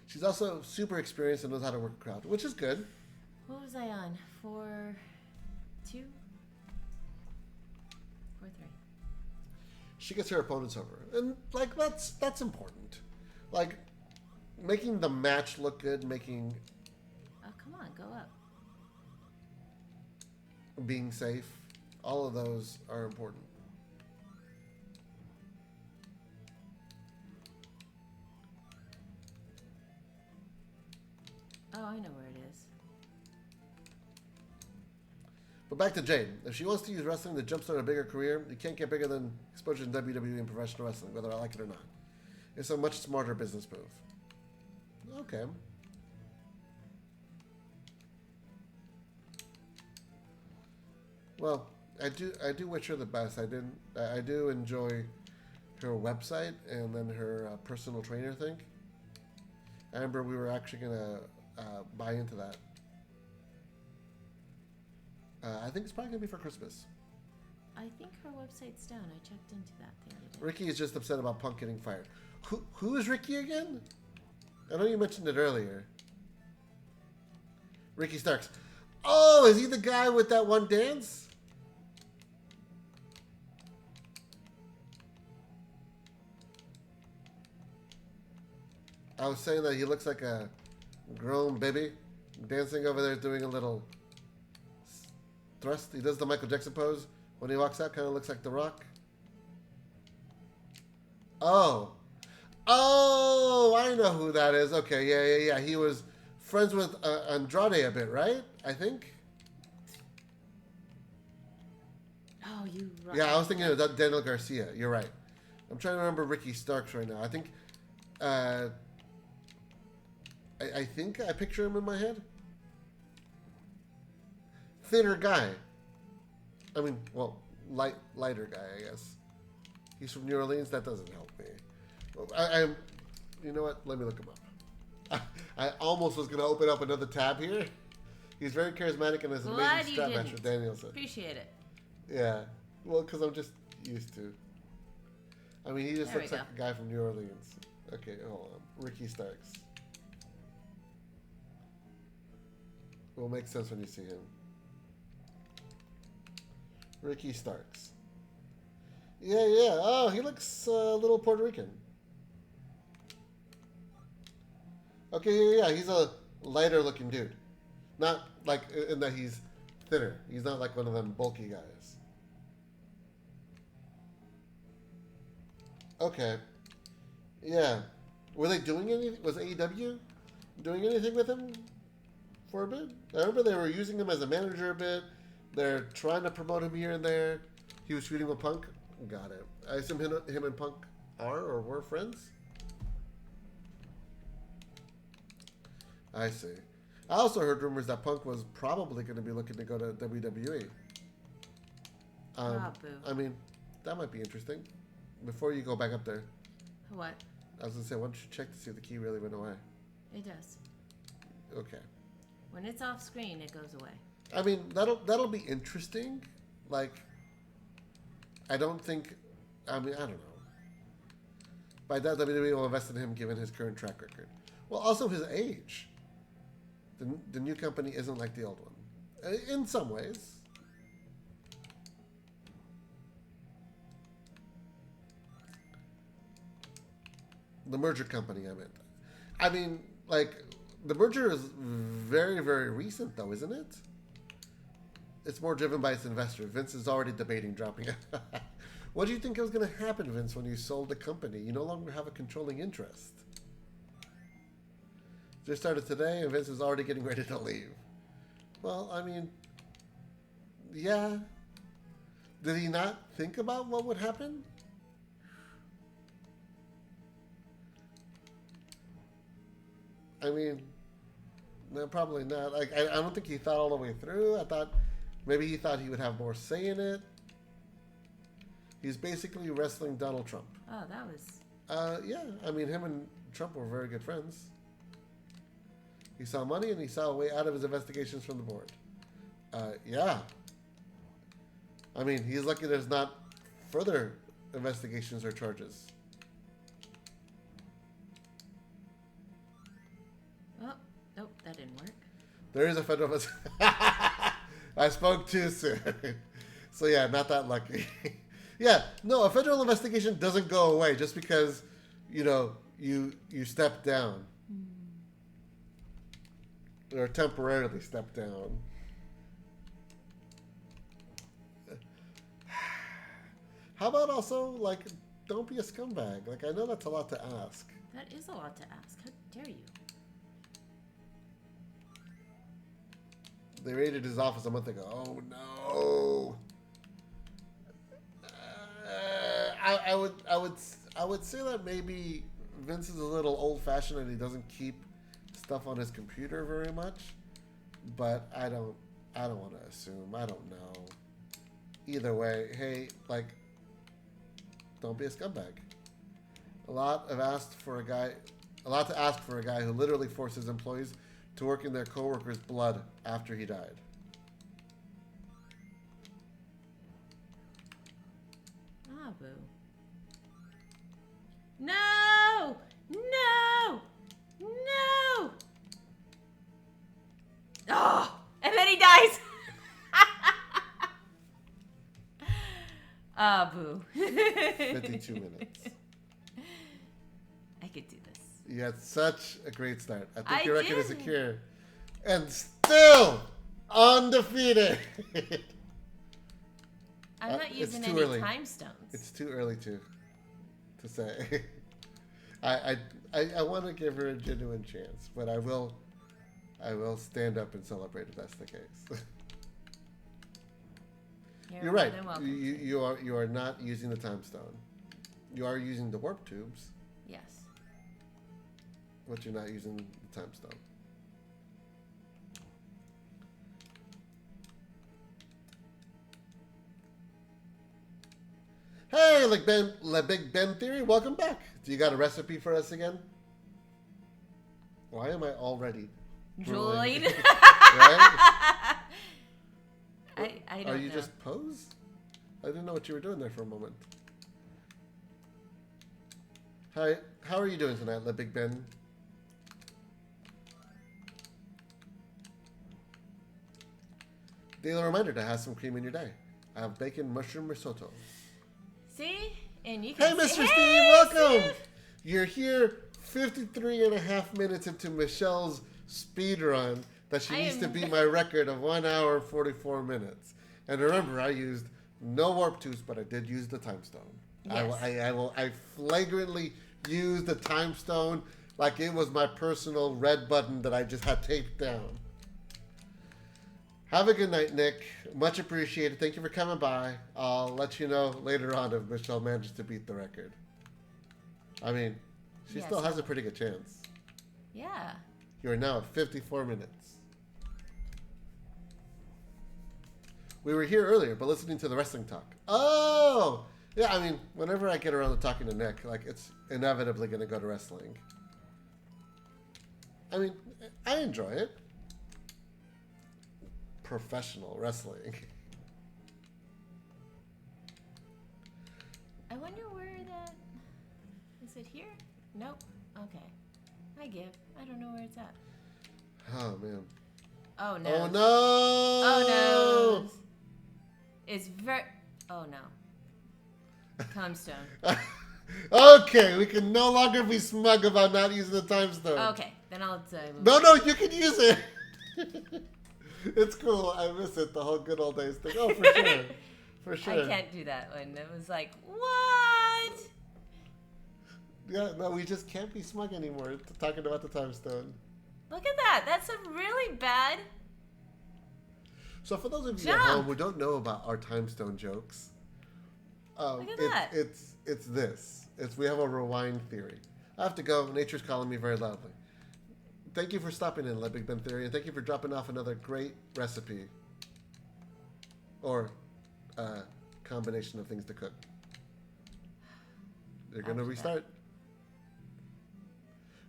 B: She's also super experienced and knows how to work a crowd, which is good.
A: What was I on? 4-2? 4-3.
B: She gets her opponents over, and like that's important. Like making the match look good, making.
A: Oh, come on, go up.
B: Being safe, all of those are important.
A: Oh, I know where it is.
B: But back to Jade. If she wants to use wrestling to jumpstart a bigger career, you can't get bigger than exposure in WWE and professional wrestling, whether I like it or not. It's a much smarter business move. Okay. Well, I do wish her the best. I do enjoy her website and then her personal trainer thing. I remember we were actually gonna buy into that. I think it's probably gonna be for Christmas.
A: I think her website's down. I checked into that the other day.
B: Ricky is just upset about Punk getting fired. Who is Ricky again? I know you mentioned it earlier. Ricky Starks. Oh, is he the guy with that one dance? I was saying that he looks like a grown baby dancing over there doing a little thrust. He does the Michael Jackson pose when he walks out. Kind of looks like The Rock. Oh, I know who that is. Okay, yeah. He was friends with Andrade a bit, right? I think.
A: Oh, you. Right.
B: Yeah, I was thinking of Daniel Garcia. You're right. I'm trying to remember Ricky Starks right now. I think. I think I picture him in my head. Thinner guy. I mean, well, lighter guy, I guess. He's from New Orleans. That doesn't help me. You know what? Let me look him up. I almost was going to open up another tab here. He's very charismatic and has an
A: Glad
B: amazing
A: you
B: strap match
A: didn't.
B: with Danielson.
A: Appreciate it.
B: Yeah. Well, because I'm just used to. I mean, he just
A: There
B: looks
A: we
B: like a guy from New Orleans. Okay, hold on. Ricky Starks. Will make sense when you see him. Ricky Starks. Yeah. Oh, he looks a little Puerto Rican. Okay, yeah. He's a lighter looking dude. Not like in that he's thinner. He's not like one of them bulky guys. Okay. Yeah. Were they doing anything? Was AEW doing anything with him for a bit? I remember they were using him as a manager a bit. They're trying to promote him here and there. He was feuding with Punk. Got it. I assume him and Punk are or were friends? I see. I also heard rumors that Punk was probably going to be looking to go to WWE.
A: Boo.
B: I mean, that might be interesting. Before you go back up there,
A: What?
B: I was going to say, why don't you check to see if the key really went away?
A: It does.
B: Okay.
A: When it's off screen, it goes away.
B: I mean, that'll be interesting. Like, I don't think. I mean, I don't know. By that, WWE will invest in him given his current track record. Well, also his age. The new company isn't like the old one, in some ways. The merger company, I meant. I mean, like, the merger is very, very recent, though, isn't it? It's more driven by its investors. Vince is already debating dropping it. What do you think was going to happen, Vince, when you sold the company? You no longer have a controlling interest. Just started today, and Vince is already getting ready to leave. Well, I mean, yeah. Did he not think about what would happen? I mean, no, probably not. Like, I don't think he thought all the way through. I thought maybe he thought he would have more say in it. He's basically wrestling Donald Trump.
A: Oh, that was...
B: Yeah. I mean, him and Trump were very good friends. He saw money and he saw a way out of his investigations from the board. Yeah. I mean, he's lucky there's not further investigations or charges.
A: Oh, nope, that didn't work.
B: There is a federal I spoke too soon. So yeah, not that lucky. Yeah, no, a federal investigation doesn't go away just because, you step down. Or temporarily step down. How about also, like, don't be a scumbag? Like, I know that's a lot to ask.
A: That is a lot to ask. How dare you?
B: They raided his office a month ago. Oh, no. I would say that maybe Vince is a little old-fashioned and he doesn't keep stuff on his computer very much, but I don't want to assume. I don't know. Either way, hey, like, don't be a scumbag. A lot to ask for a guy who literally forces employees to work in their coworkers' blood after he died.
A: Ah, boo. No! No! No! Oh! And then he dies! Ah, boo.
B: 52 minutes.
A: I could do this.
B: You had such a great start. I think
A: I
B: your record is
A: did.
B: secure. And still undefeated.
A: I'm not
B: it's
A: using
B: too
A: any
B: early.
A: time stones.
B: It's too early to say. I want to give her a genuine chance, but I will stand up and celebrate if that's the case. You're right.
A: more than welcome.
B: You are not using the time stone. You are using the warp tubes,
A: Yes.
B: but you're not using the time stone. Hey, Big Ben Theory, welcome back. Do you got a recipe for us again? Why am I already
A: Droid.
B: Right?
A: I don't
B: Are you
A: know.
B: just pose? I didn't know what you were doing there for a moment. Hi, how are you doing tonight, Le Big Ben? Daily reminder to have some cream in your day. I have bacon mushroom risotto.
A: See? And you
B: Hey,
A: can
B: Mr.
A: say,
B: Steve,
A: "Hey,
B: welcome!
A: Steve!"
B: You're here 53 and a half minutes into Michelle's speed run that she
A: I
B: needs to
A: am-
B: beat my record of 1 hour 44 minutes. And remember, I used no warp tools, but I did use the time stone.
A: Yes.
B: I flagrantly used the time stone like it was my personal red button that I just had taped down. Have a good night, Nick. Much appreciated. Thank you for coming by. I'll let you know later on if Michelle manages to beat the record. I mean, she
A: Yes,
B: still has
A: I
B: a pretty good chance.
A: Yeah.
B: You are now at 54 minutes. We were here earlier, but listening to the wrestling talk. Oh! Yeah, I mean, whenever I get around to talking to Nick, like, it's inevitably going to go to wrestling. I mean, I enjoy it. Professional wrestling.
A: I wonder where that... Is it here? Nope. Okay. I give. I don't know where it's at.
B: Oh, man.
A: Oh, no.
B: Oh, no!
A: Oh, no. It's very... Oh, no. Time stone.
B: Okay, we can no longer be smug about not using the time stone.
A: Okay. Then I'll...
B: No, you can use it. It's cool. I miss it. The whole good old days thing. Oh, for sure. For sure.
A: I can't do that one. It was like, what?
B: Yeah, no, we just can't be smug anymore talking about the time stone.
A: Look at that. That's a really bad...
B: So for those of you at
A: Jump.
B: home who don't know about our time stone jokes,
A: Look at that.
B: it's this. We have a rewind theory. I have to go. Nature's calling me very loudly. Thank you for stopping in, Le Big Ben Theory, and thank you for dropping off another great recipe. Or combination of things to cook. You're gonna
A: After
B: restart.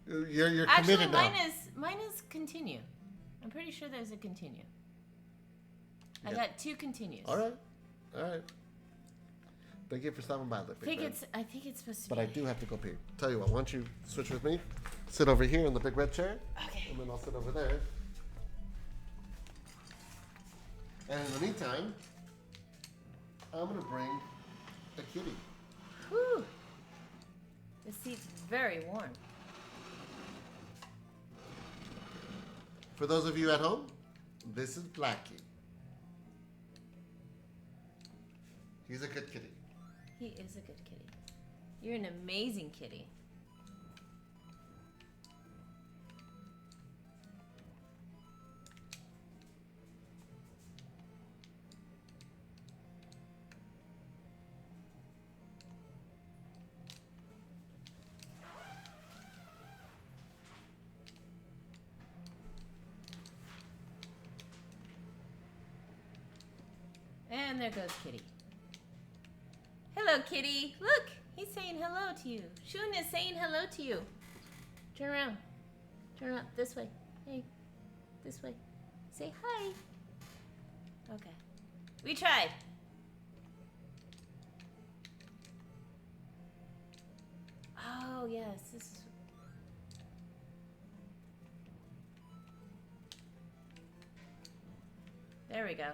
B: You're
A: Actually,
B: committed now.
A: mine is continue. I'm pretty sure there's a continue. I
B: Yeah.
A: got 2 continues.
B: All right. Thank you for stopping by, Le Big Ben.
A: I think it's supposed to
B: But
A: be...
B: I do have to go pee. Tell you what, why don't you switch with me? Sit over here in the big red chair,
A: Okay.
B: and then I'll sit over there. And in the meantime, I'm gonna bring a kitty.
A: Whew. The seat's very warm.
B: For those of you at home, this is Blackie. He's a good kitty.
A: He is a good kitty. You're an amazing kitty. And there goes Kitty. Hello, Kitty. Look, he's saying hello to you. Shun is saying hello to you. Turn around. Turn around. This way. Hey, this way. Say hi. Okay. We tried. Oh, yes. This is... There we go.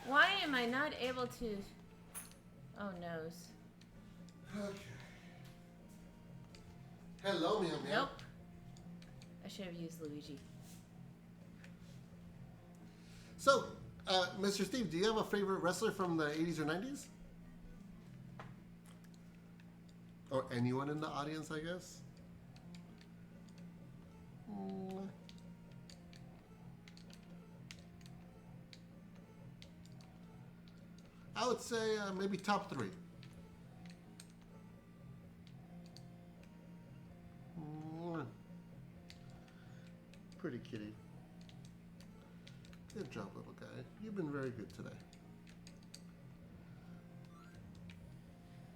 A: Why am I not able to... Oh, noes.
B: Okay. Hello, meow meow.
A: Nope. I should have used Luigi.
B: So, Mr. Steve, do you have a favorite wrestler from the 80s or 90s? Or anyone in the audience, I guess? I would say maybe top 3. Pretty kitty. Good job, little guy. You've been very good today.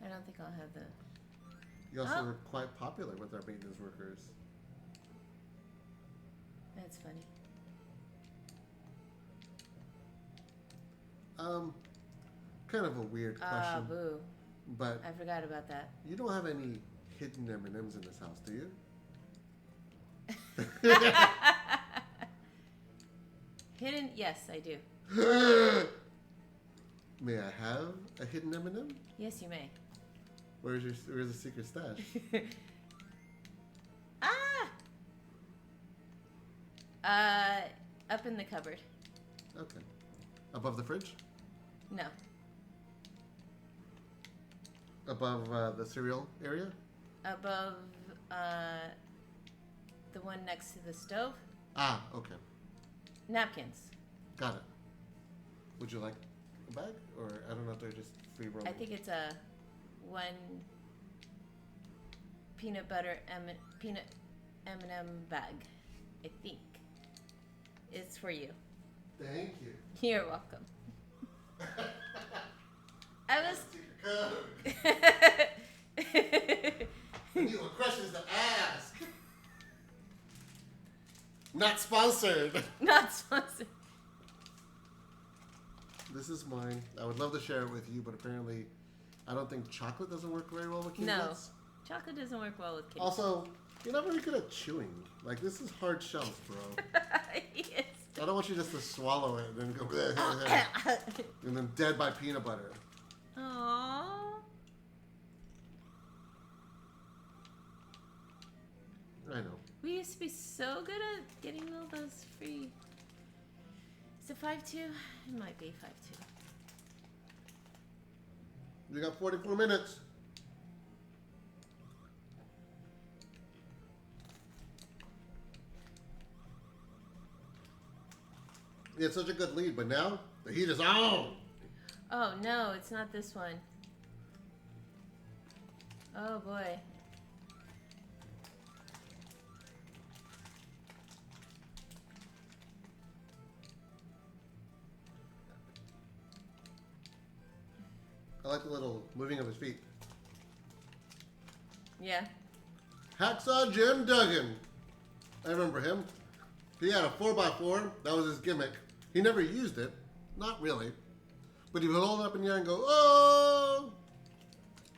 A: I don't think I'll have the.
B: You also were quite popular with our maintenance workers.
A: That's funny.
B: Kind of a weird question.
A: Boo.
B: But
A: I forgot about that.
B: you don't have any hidden M&Ms in this house, do you?
A: Hidden? Yes, I do.
B: May I have a hidden M&M?
A: Yes, you may.
B: Where's the secret stash?
A: Up in the cupboard.
B: Okay. Above the fridge?
A: No.
B: Above the cereal area?
A: Above the one next to the stove.
B: Ah, okay.
A: Napkins.
B: Got it. Would you like a bag? Or I don't know if they're just free roaming.
A: I think it's a one peanut butter peanut M&M bag. I think. It's for you.
B: Thank you.
A: You're welcome. I was.
B: These are questions to ask. Not sponsored.
A: Not sponsored.
B: This is mine. I would love to share it with you, but apparently, I don't think chocolate doesn't work very well with kitty
A: No.
B: cats.
A: Chocolate doesn't work well with kids.
B: Also, you're not very good at chewing. Like, this is hard shells, bro.
A: Yes.
B: I don't want you just to swallow it and then go and then dead by peanut butter.
A: Aww.
B: I know.
A: We used to be so good at getting all those free. Is it 5-2? It might be 5-2.
B: You got 44 minutes. You had such a good lead, but now the heat is on.
A: Oh no, it's not this one. Oh boy.
B: I like the little moving of his feet.
A: Yeah.
B: Hacksaw Jim Duggan. I remember him. He had a 4x4. That was his gimmick. He never used it. Not really. But he would hold it up in the air and go, oh!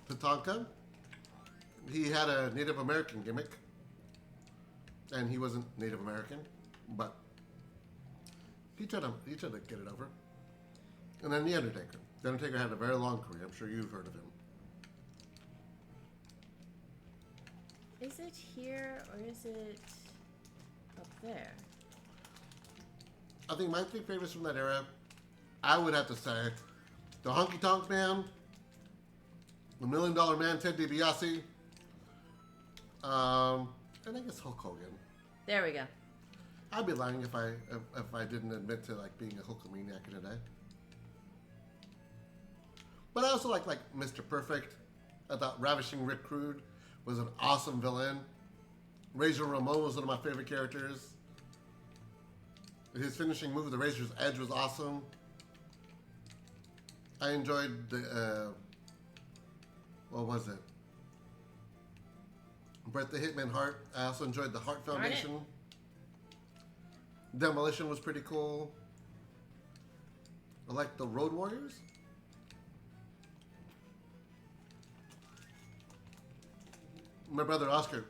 B: Tatanka. He had a Native American gimmick. And he wasn't Native American. But he tried to get it over. And then The Undertaker. The Undertaker had a very long career. I'm sure you've heard of him.
A: Is it here or is it up there?
B: I think my three favorites from that era, I would have to say, the Honky Tonk Man, the $1 Million Man, Ted DiBiase, and I guess Hulk Hogan.
A: There we go.
B: I'd be lying if I didn't admit to like being a Hulkamaniac in a day. But I also like Mr. Perfect. I thought Ravishing Rick Rude was an awesome villain. Razor Ramon was one of my favorite characters. His finishing move, the Razor's Edge, was awesome. I enjoyed the, what was it? Bret the Hitman Hart. I also enjoyed the Hart Foundation. Demolition was pretty cool. I liked the Road Warriors. My brother Oscar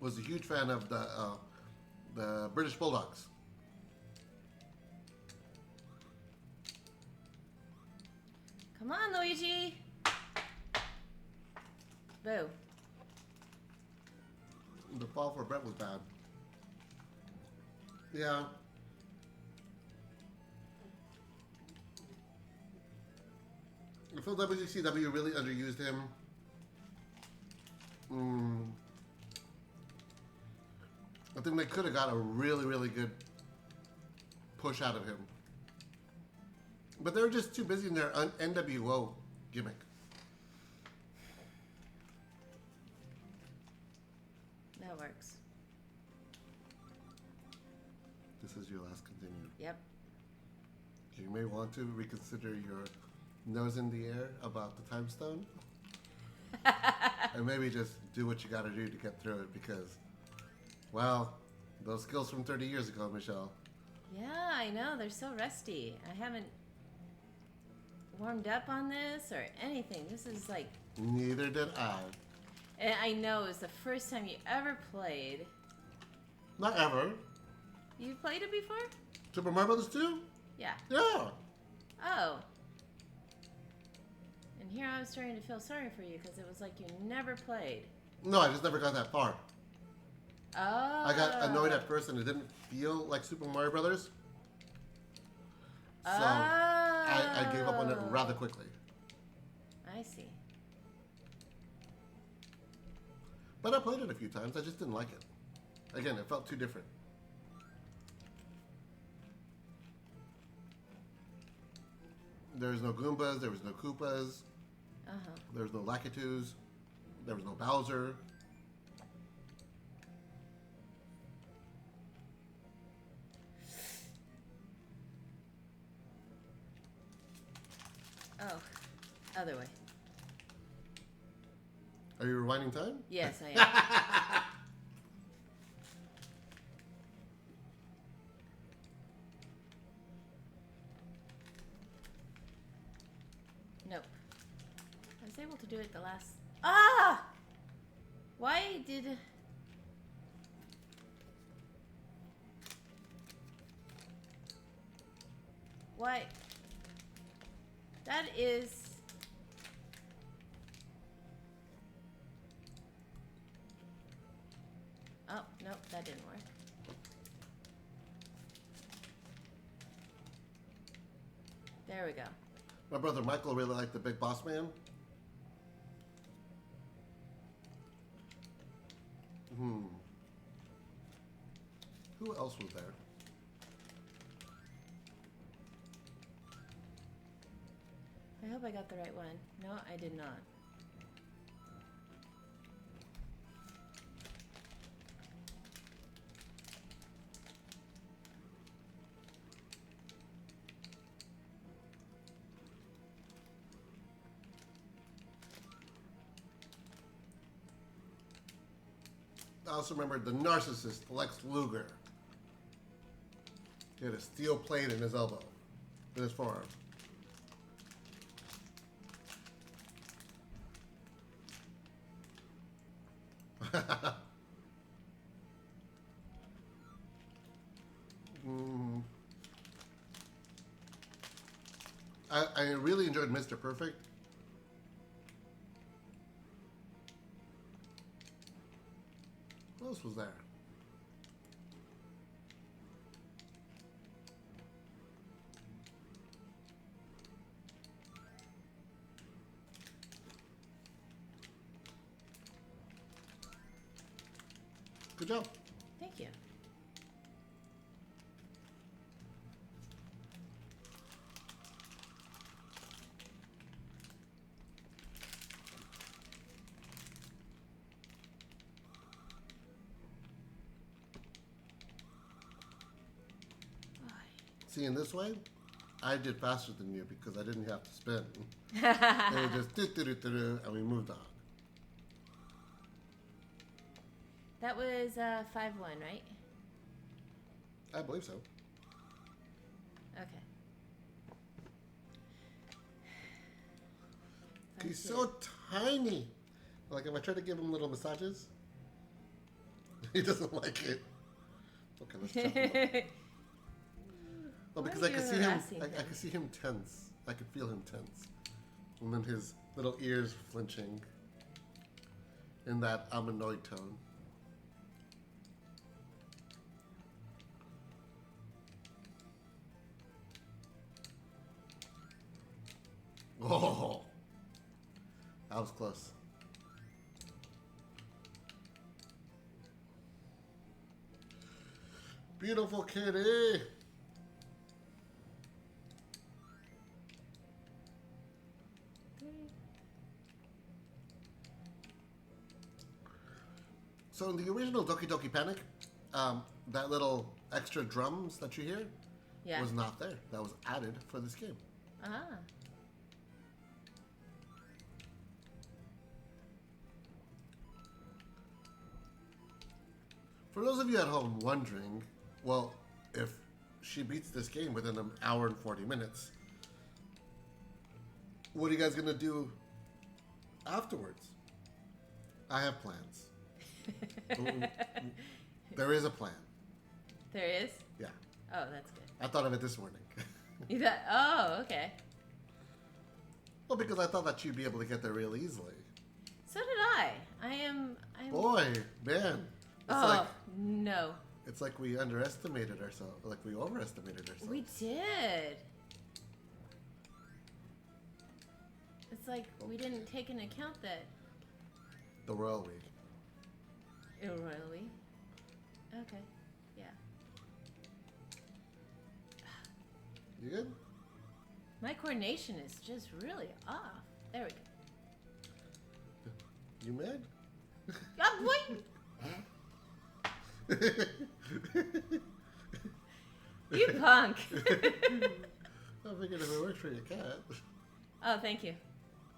B: was a huge fan of the British Bulldogs.
A: Come on, Luigi. Boo.
B: The fall for Brett was bad. Yeah. I feel WCW really underused him. I think they could have got a really, really good push out of him. But they were just too busy in their NWO gimmick.
A: That works.
B: This is your last continued.
A: Yep.
B: you may want to reconsider your nose in the air about the time stone. And maybe just do what you gotta do to get through it because, well, those skills from 30 years ago, Michelle.
A: Yeah, I know. They're so rusty. I haven't warmed up on this or anything. This is like...
B: Neither did I.
A: And I know it was the first time you ever played.
B: Not ever.
A: You played it before?
B: Super Mario Brothers 2?
A: Yeah.
B: Yeah.
A: Oh. And here I was starting to feel sorry for you because it was like you never played.
B: No, I just never got that far.
A: Oh.
B: I got annoyed at first and it didn't feel like Super Mario Brothers. So I gave up on it rather quickly.
A: I see.
B: But I played it a few times. I just didn't like it. Again, it felt too different. There was no Goombas. There was no Koopas. There was no Lakitus. There was no Bowser.
A: Oh, other way.
B: Are you rewinding time?
A: Yes, I am. Nope. I was able to do it the last... Ah! Why did... Why? That is... Oh, nope, that didn't work. There we go.
B: My brother Michael really liked the Big Boss Man. Who else was there?
A: I hope I got the right one. No, I did not.
B: I also remember the narcissist Lex Luger. He had a steel plate in his elbow, in his forearm. I really enjoyed Mr. Perfect. What else was there? Good job.
A: Thank you.
B: See, in this way, I did faster than you because I didn't have to spin. It was just do-do-do-do-do, and we moved on.
A: That was 5-1, right?
B: I believe so.
A: Okay.
B: He's so tiny. Like if I try to give him little massages, he doesn't like it. Okay, let's chop him up. Well, because I can see him, I can see him tense. I can feel him tense, and then his little ears flinching in that I'm annoyed tone. Oh, that was close. Beautiful kitty. So in the original Doki Doki Panic, that little extra drums that you hear,
A: Yeah.
B: was not there. That was added for this game.
A: Ah.
B: For those of you at home wondering, well, if she beats this game within an hour and 40 minutes, what are you guys going to do afterwards? I have plans. There is a plan.
A: There is?
B: Yeah.
A: Oh, that's good.
B: I thought of it this morning.
A: You thought, oh, okay.
B: Well, because I thought that you'd be able to get there real easily.
A: So did I. I'm
B: Boy, man.
A: Oh, no.
B: It's like we underestimated ourselves. Like we overestimated ourselves.
A: We did. It's like we didn't take into account that.
B: The Royal Week.
A: Really? Okay. Yeah.
B: You good?
A: My coordination is just really off. There we go.
B: You mad?
A: Oh, wait! You punk!
B: I figured if it works for your cat.
A: Oh, thank you.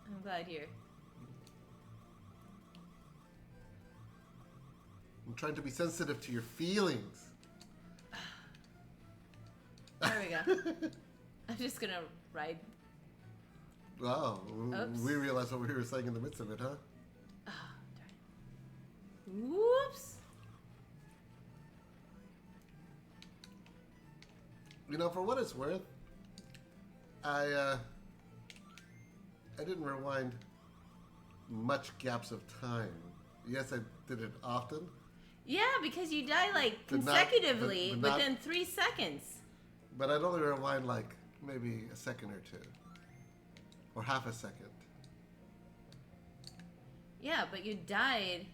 A: I'm glad you're.
B: I'm trying to be sensitive to your feelings.
A: There we go. I'm just gonna ride.
B: Wow.
A: Oops.
B: We realized what we were saying in the midst of it, huh?
A: Oh, darn. Whoops!
B: You know, for what it's worth, I didn't rewind much gaps of time. Yes, I did it often.
A: Yeah, because you die like
B: But not-
A: consecutively
B: but not-
A: within 3 seconds.
B: But I'd only rewind like maybe a second or two. Or half a second.
A: Yeah, but you died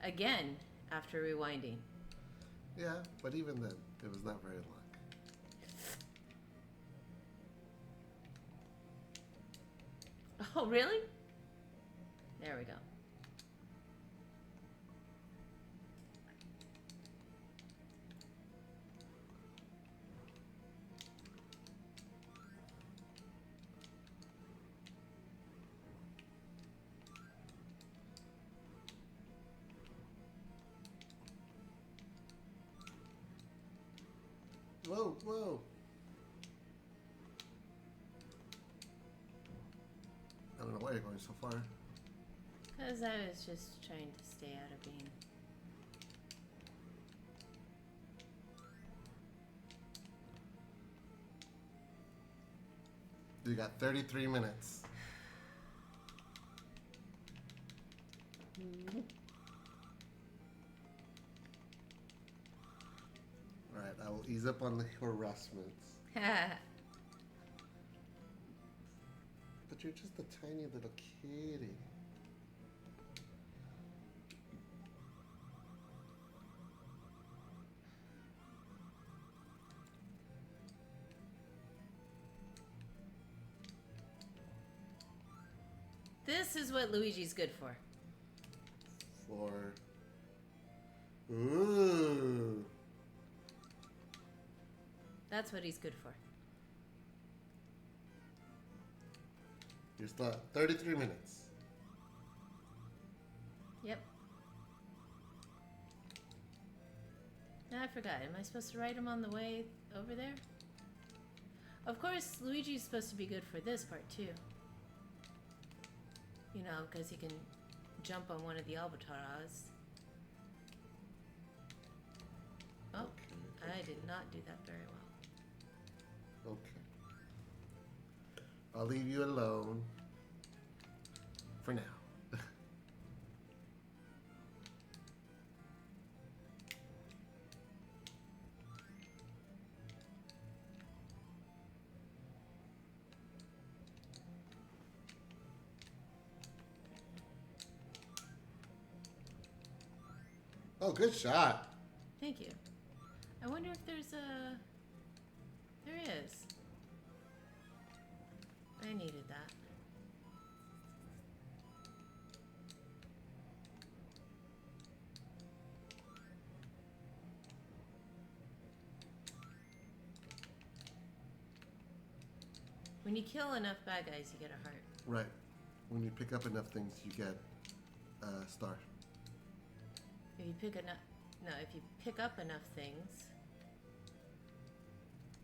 A: again after rewinding.
B: Yeah, but even then, it was not very long.
A: Oh, really? There we go.
B: Whoa, whoa. I don't know why you're going so far.
A: Because I was just trying to stay out of being.
B: You got 33 minutes. Alright, I will ease up on the harassments. But you're just a tiny little kitty.
A: This is what Luigi's good for.
B: Ooh.
A: That's what he's good for.
B: You're still at 33 minutes.
A: Yep. Now I forgot. Am I supposed to write him on the way over there? Of course, Luigi's supposed to be good for this part too. You know, because he can jump on one of the albatross. Oh,
B: Okay.
A: I did not do that very well.
B: Okay. I'll leave you alone. For now. Oh, good shot.
A: Thank you. I wonder if there's a... There is. I needed that. When you kill enough bad guys, you get a heart.
B: Right. When you pick up enough things, you get a star.
A: If you pick enough, no, if you pick up enough things,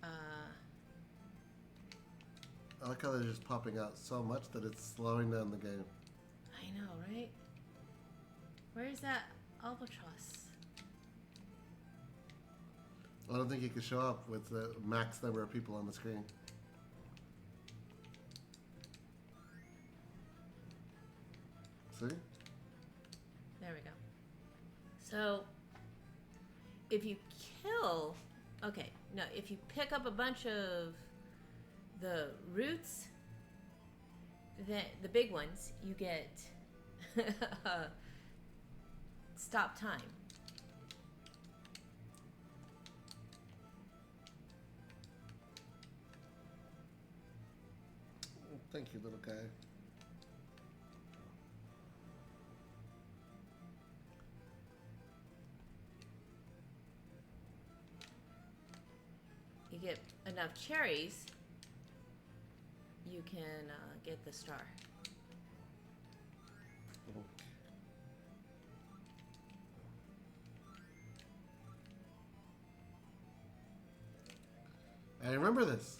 B: I like how they're just popping out so much that it's slowing down the game.
A: I know, right? Where's that albatross?
B: I don't think you can show up with the max number of people on the screen. See?
A: There we go. So, if you kill, okay, no, if you pick up a bunch of the roots, the big ones, you get stop time.
B: Thank you, little guy.
A: You get enough cherries, you can get the star.
B: I remember this.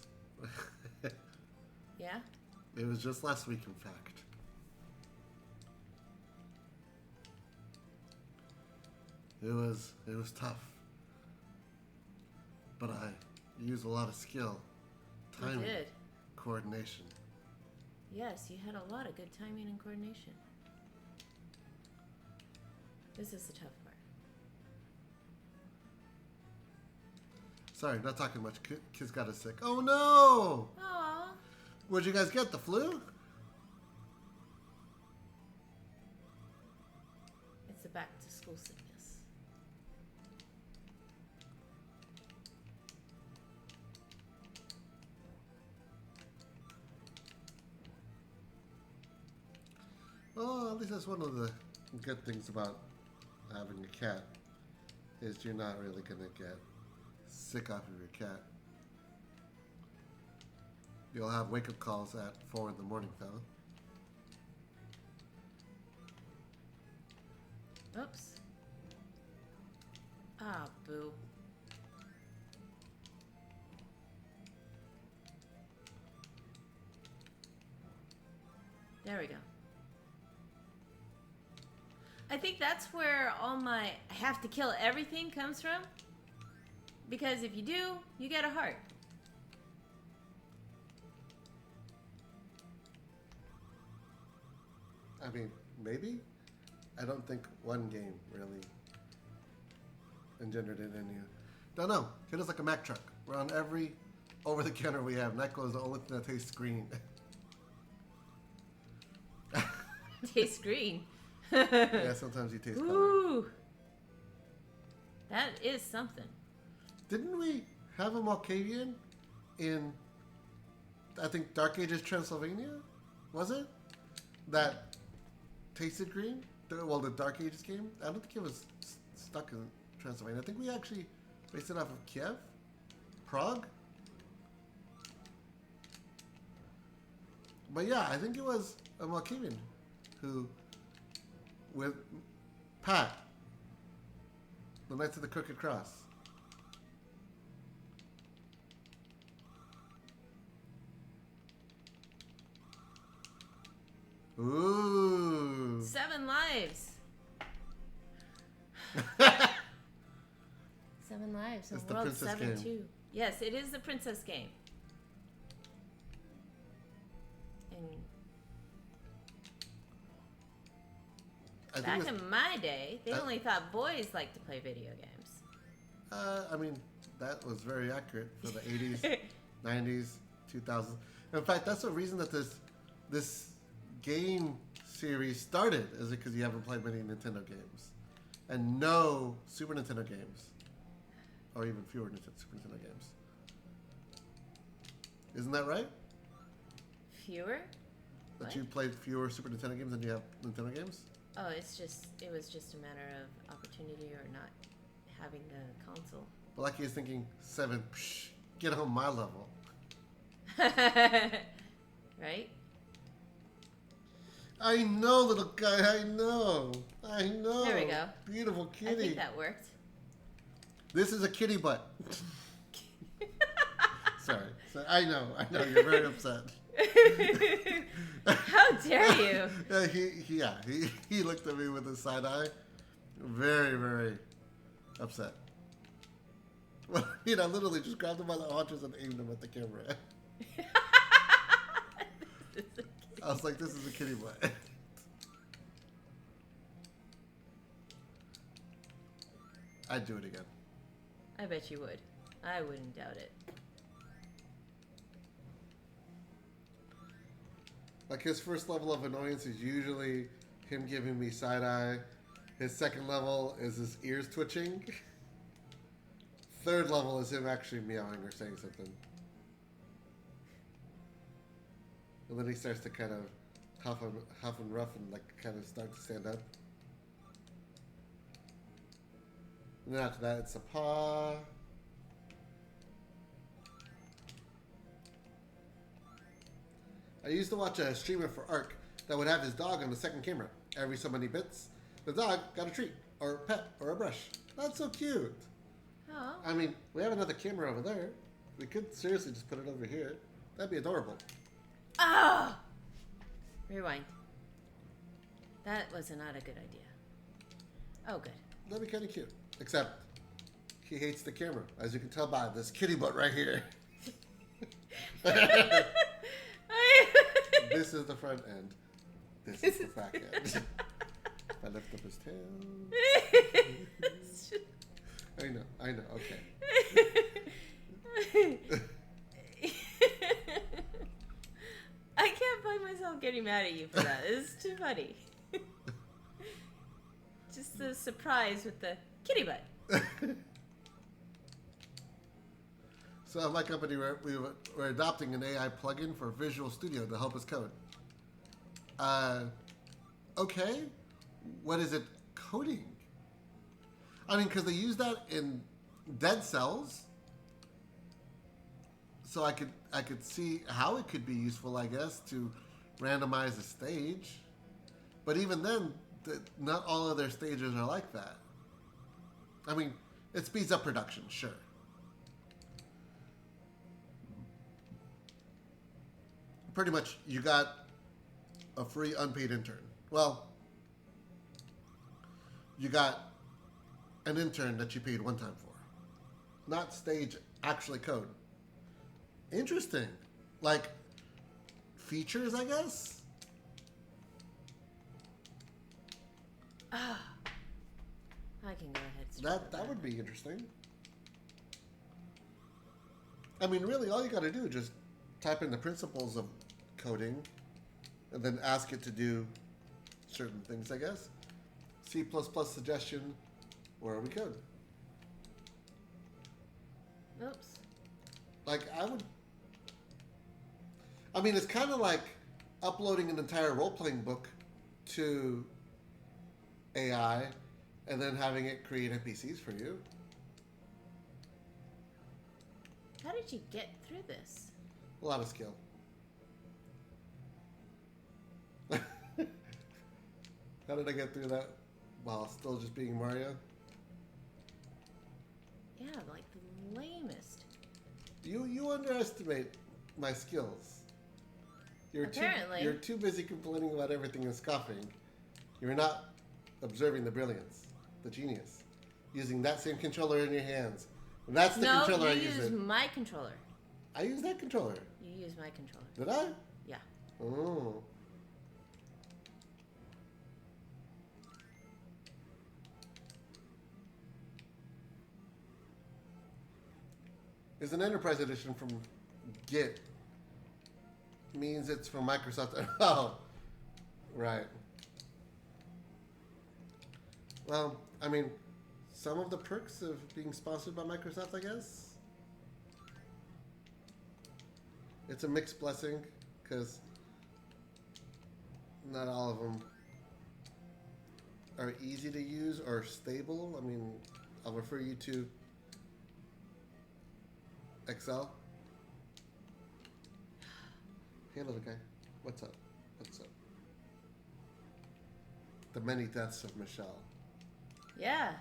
A: Yeah?
B: It was just last week, in fact. It was tough. But I used a lot of skill, timing,
A: You did.
B: coordination.
A: Yes, you had a lot of good timing and coordination. This is the tough part.
B: Sorry, not talking much. Kids got us sick. Oh no!
A: Aww.
B: What'd you guys get? The flu?
A: It's a back to school sickness.
B: Well, at least that's one of the good things about having a cat, is you're not really gonna get sick off of your cat. You'll have wake-up calls at 4 in the morning, though.
A: Oops. Ah, boo. There we go. I think that's where all my I have to kill everything comes from. Because if you do, you get a heart.
B: I mean, maybe? I don't think one game really engendered it in you. Don't know. Hit us like a Mack truck. We're on every over-the-counter we have. Nyquil is the only thing that tastes green.
A: Tastes green.
B: Yeah, sometimes you taste color.
A: Ooh. That is something.
B: Didn't we have a Malkavian in, I think, Dark Ages Transylvania? Was it? That tasted green? Well, the Dark Ages game? I don't think it was stuck in Transylvania. I think we actually based it off of Kiev? Prague? But yeah, I think it was a Malkavian who, with Pat, the Knights of the Crooked Cross. Ooh.
A: 7 lives. 7 lives.
B: It's
A: And
B: the
A: World
B: princess
A: 7
B: game.
A: too. Yes, it is the princess game. And
B: I think
A: back
B: it was,
A: in my day, they only thought boys liked to play video games.
B: I mean, that was very accurate for the 80s, 90s, 2000s. In fact, that's the reason that this game series started, is it because you haven't played many Nintendo games. And no Super Nintendo games. Or even fewer Super Nintendo games. Isn't that right?
A: Fewer?
B: That
A: What?
B: you played fewer Super Nintendo games than you have Nintendo games?
A: Oh, it was just a matter of opportunity or not having the console.
B: But like he was thinking, 7, psh, get on my level.
A: Right?
B: I know, little guy. I know. I know.
A: There we go.
B: Beautiful kitty.
A: I think that worked.
B: This is a kitty butt. Sorry. I know. You're very upset.
A: How dare you?
B: He looked at me with a side eye. Very, very upset. Well, I literally just grabbed him by the haunches and aimed him at the camera. I was like, this is a kitty butt. I'd do it again.
A: I bet you would. I wouldn't doubt it.
B: Like, his first level of annoyance is usually him giving me side eye. His second level is his ears twitching. Third level is him actually meowing or saying something. And then he starts to kind of huff and rough and like kind of start to stand up. And then after that, it's a paw. I used to watch a streamer for Ark that would have his dog on the second camera. Every so many bits, the dog got a treat, or a pet, or a brush. That's so cute.
A: Oh.
B: I mean, we have another camera over there. We could seriously just put it over here. That'd be adorable.
A: Ah! Rewind. That was not a good idea. Oh, good.
B: That'd be kind of cute. Except, he hates the camera, as you can tell by this kitty butt right here. This is the front end. This is the back end. If I lift up his tail. I know, okay.
A: I can't find myself getting mad at you for that. It's too funny. Just the surprise with the kitty butt.
B: So at my company, we're adopting an AI plugin for Visual Studio to help us code. Okay. What is it coding? I mean, because they use that in Dead Cells. So I could see how it could be useful, I guess, to randomize a stage. But even then, not all of their stages are like that. I mean, it speeds up production, sure. Pretty much, you got a free unpaid intern. Well, you got an intern that you paid one time for. Not stage, actually code. Interesting. Like, features, I guess?
A: Ah. I can go ahead.
B: That would be interesting. I mean, really, all you got to do is just type in the principles of coding and then ask it to do certain things, I guess. C++ suggestion, where we code.
A: Oops.
B: Like, I mean, it's kind of like uploading an entire role-playing book to AI and then having it create NPCs for you.
A: How did you get through this?
B: A lot of skill. How did I get through that while still just being Mario?
A: Yeah, like the lamest.
B: You underestimate my skills.
A: Apparently.
B: You're too busy complaining about everything and scoffing. You're not observing the brilliance, the genius. Using that same controller in your hands. And that's the controller I use.
A: No, you use my controller.
B: I use that controller.
A: You use my controller.
B: Did I?
A: Yeah.
B: Oh. Is an enterprise edition from Git. Means it's from Microsoft. Oh, right. Well, I mean, some of the perks of being sponsored by Microsoft, I guess. It's a mixed blessing, because not all of them are easy to use or stable. I mean, I'll refer you to Excel. Hey, little guy. What's up? What's up? The many deaths of Michelle.
A: Yeah.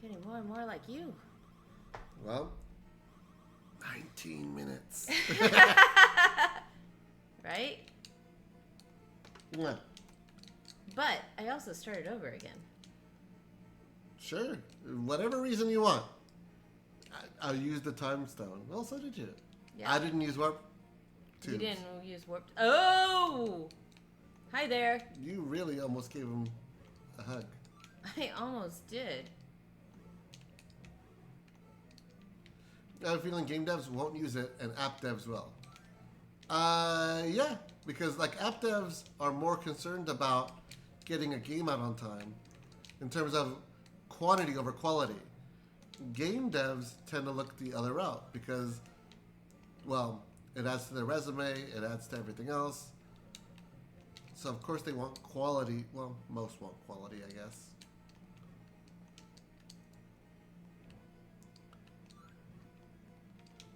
A: Getting more and more like you.
B: Well, 19 minutes.
A: Right?
B: Yeah.
A: But I also started over again.
B: Sure. Whatever reason you want. I used the time stone. Well, so did you.
A: Yeah.
B: I didn't use warp tubes.
A: You didn't use warp. Oh! Hi there.
B: You really almost gave him a hug.
A: I almost did.
B: I have a feeling game devs won't use it and app devs will. Yeah, because like app devs are more concerned about getting a game out on time in terms of quantity over quality. Game devs tend to look the other route because, well, it adds to their resume, it adds to everything else. So of course they want quality. Well, most want quality, I guess.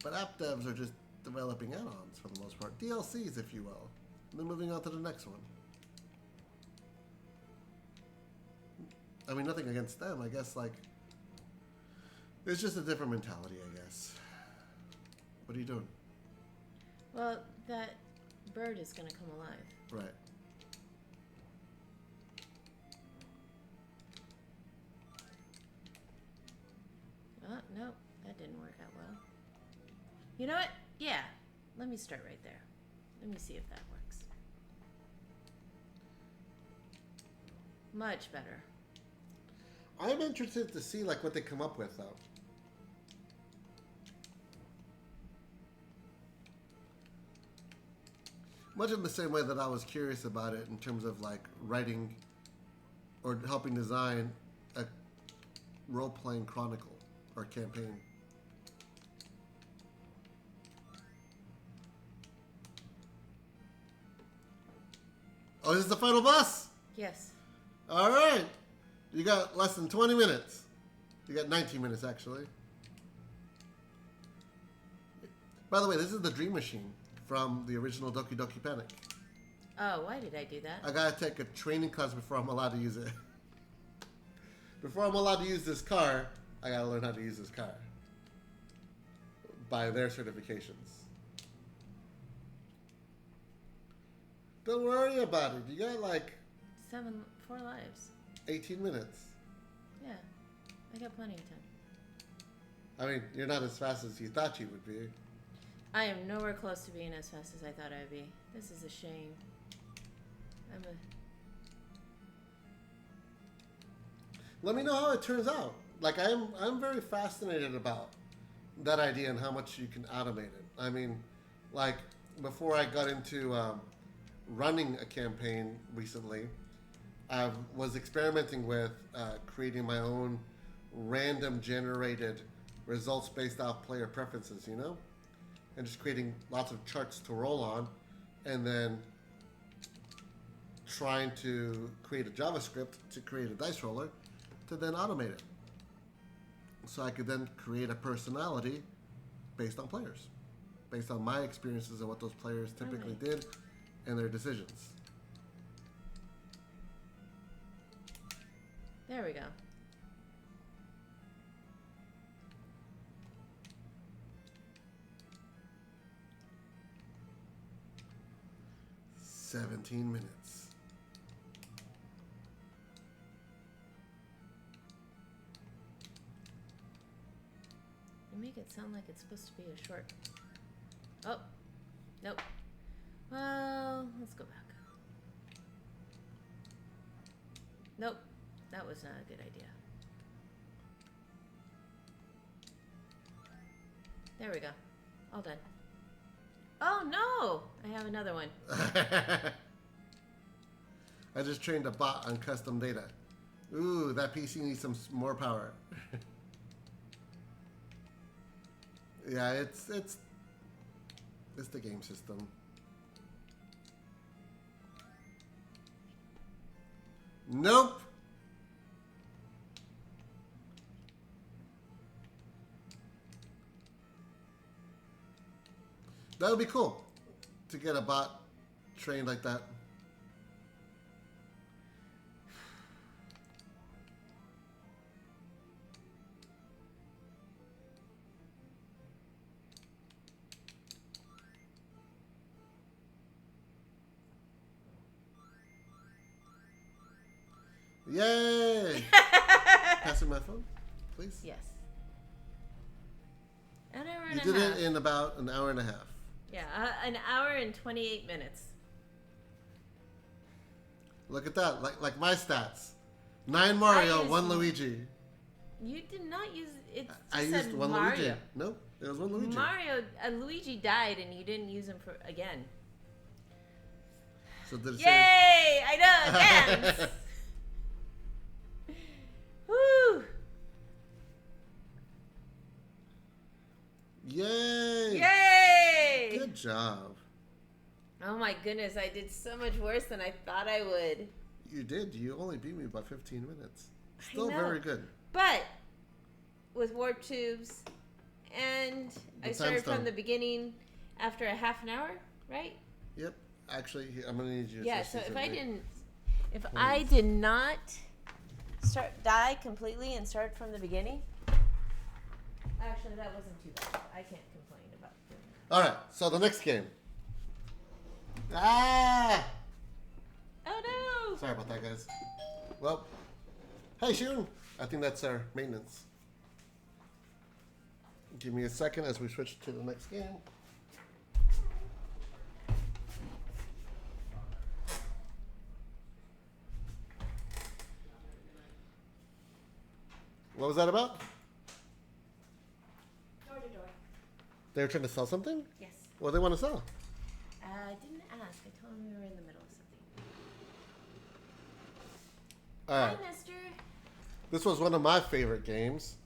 B: But app devs are just developing add-ons for the most part. DLCs, if you will. And then moving on to the next one. I mean, nothing against them. I guess, like, it's just a different mentality, I guess. What are you doing?
A: Well, that bird is going to come alive.
B: Right.
A: Oh, no, that didn't work out well. You know what? Yeah, let me start right there. Let me see if that works. Much better.
B: I'm interested to see, like, what they come up with, though. Much in the same way that I was curious about it in terms of, like, writing or helping design a role-playing chronicle or campaign. Oh, this is the final boss?
A: Yes.
B: All right. You got less than 20 minutes. You got 19 minutes, actually. By the way, this is the Dream Machine from the original Doki Doki Panic.
A: Oh, why did I do that?
B: I gotta take a training class before I'm allowed to use it. Before I'm allowed to use this car, I gotta learn how to use this car. By their certifications. Don't worry about it. You got like
A: 4 lives.
B: 18 minutes.
A: Yeah, I got plenty of time.
B: I mean, you're not as fast as you thought you would be.
A: I am nowhere close to being as fast as I thought I'd be. This is a shame.
B: Let me know how it turns out. Like I'm very fascinated about that idea and how much you can automate it. I mean, like before I got into running a campaign recently, I was experimenting with creating my own random generated results based off player preferences, you know? And just creating lots of charts to roll on and then trying to create a JavaScript to create a dice roller to then automate it. So I could then create a personality based on players, based on my experiences and what those players typically did and their decisions.
A: There we go.
B: "17 minutes.
A: You make it sound like it's supposed to be a short. Oh, nope. Well, let's go back. Nope, that was not a good idea. There we go. All done. Oh no! I have another one.
B: I just trained a bot on custom data. Ooh, that PC needs some more power. Yeah, it's the game system. Nope. That would be cool. to get a bot trained like that. Yay! Passing my phone, please.
A: Yes. An hour and
B: You
A: a
B: did
A: half.
B: it in about an hour and a half.
A: Yeah, an hour and 28 minutes.
B: Look at that, like my stats. 9 Mario,
A: used
B: 1 Luigi.
A: You did not use it. Just
B: I
A: said
B: used 1
A: Mario.
B: Luigi. Nope, it was 1 Luigi.
A: Luigi died, and you didn't use him for again.
B: So did it
A: Yay! I know, dance. Woo!
B: Yay!
A: Yay!
B: Good job.
A: Oh my goodness, I did so much worse than I thought I would.
B: You did. You only beat me by 15 minutes. Still
A: know.
B: very good.
A: But with warp tubes, and
B: The
A: I started
B: time's done.
A: from the beginning after a half an hour, right?
B: Yep. Actually, I'm gonna need you.
A: Yeah.
B: to
A: So
B: see
A: if I
B: something.
A: didn't, if I did not die completely and start from the beginning, actually that wasn't too bad. I can't complain about it.
B: All right. So the next game. Ah!
A: Oh no!
B: Sorry about that, guys. Well, hey, Shun. I think that's our maintenance. Give me a second as we switch to the next game. What was that about?
A: Door to door.
B: They were trying to sell something?
A: Yes.
B: What do they want to sell?
A: I didn't ask. I told him we were in the middle of something.
B: All right.
A: Hi, mister.
B: This was one of my favorite games.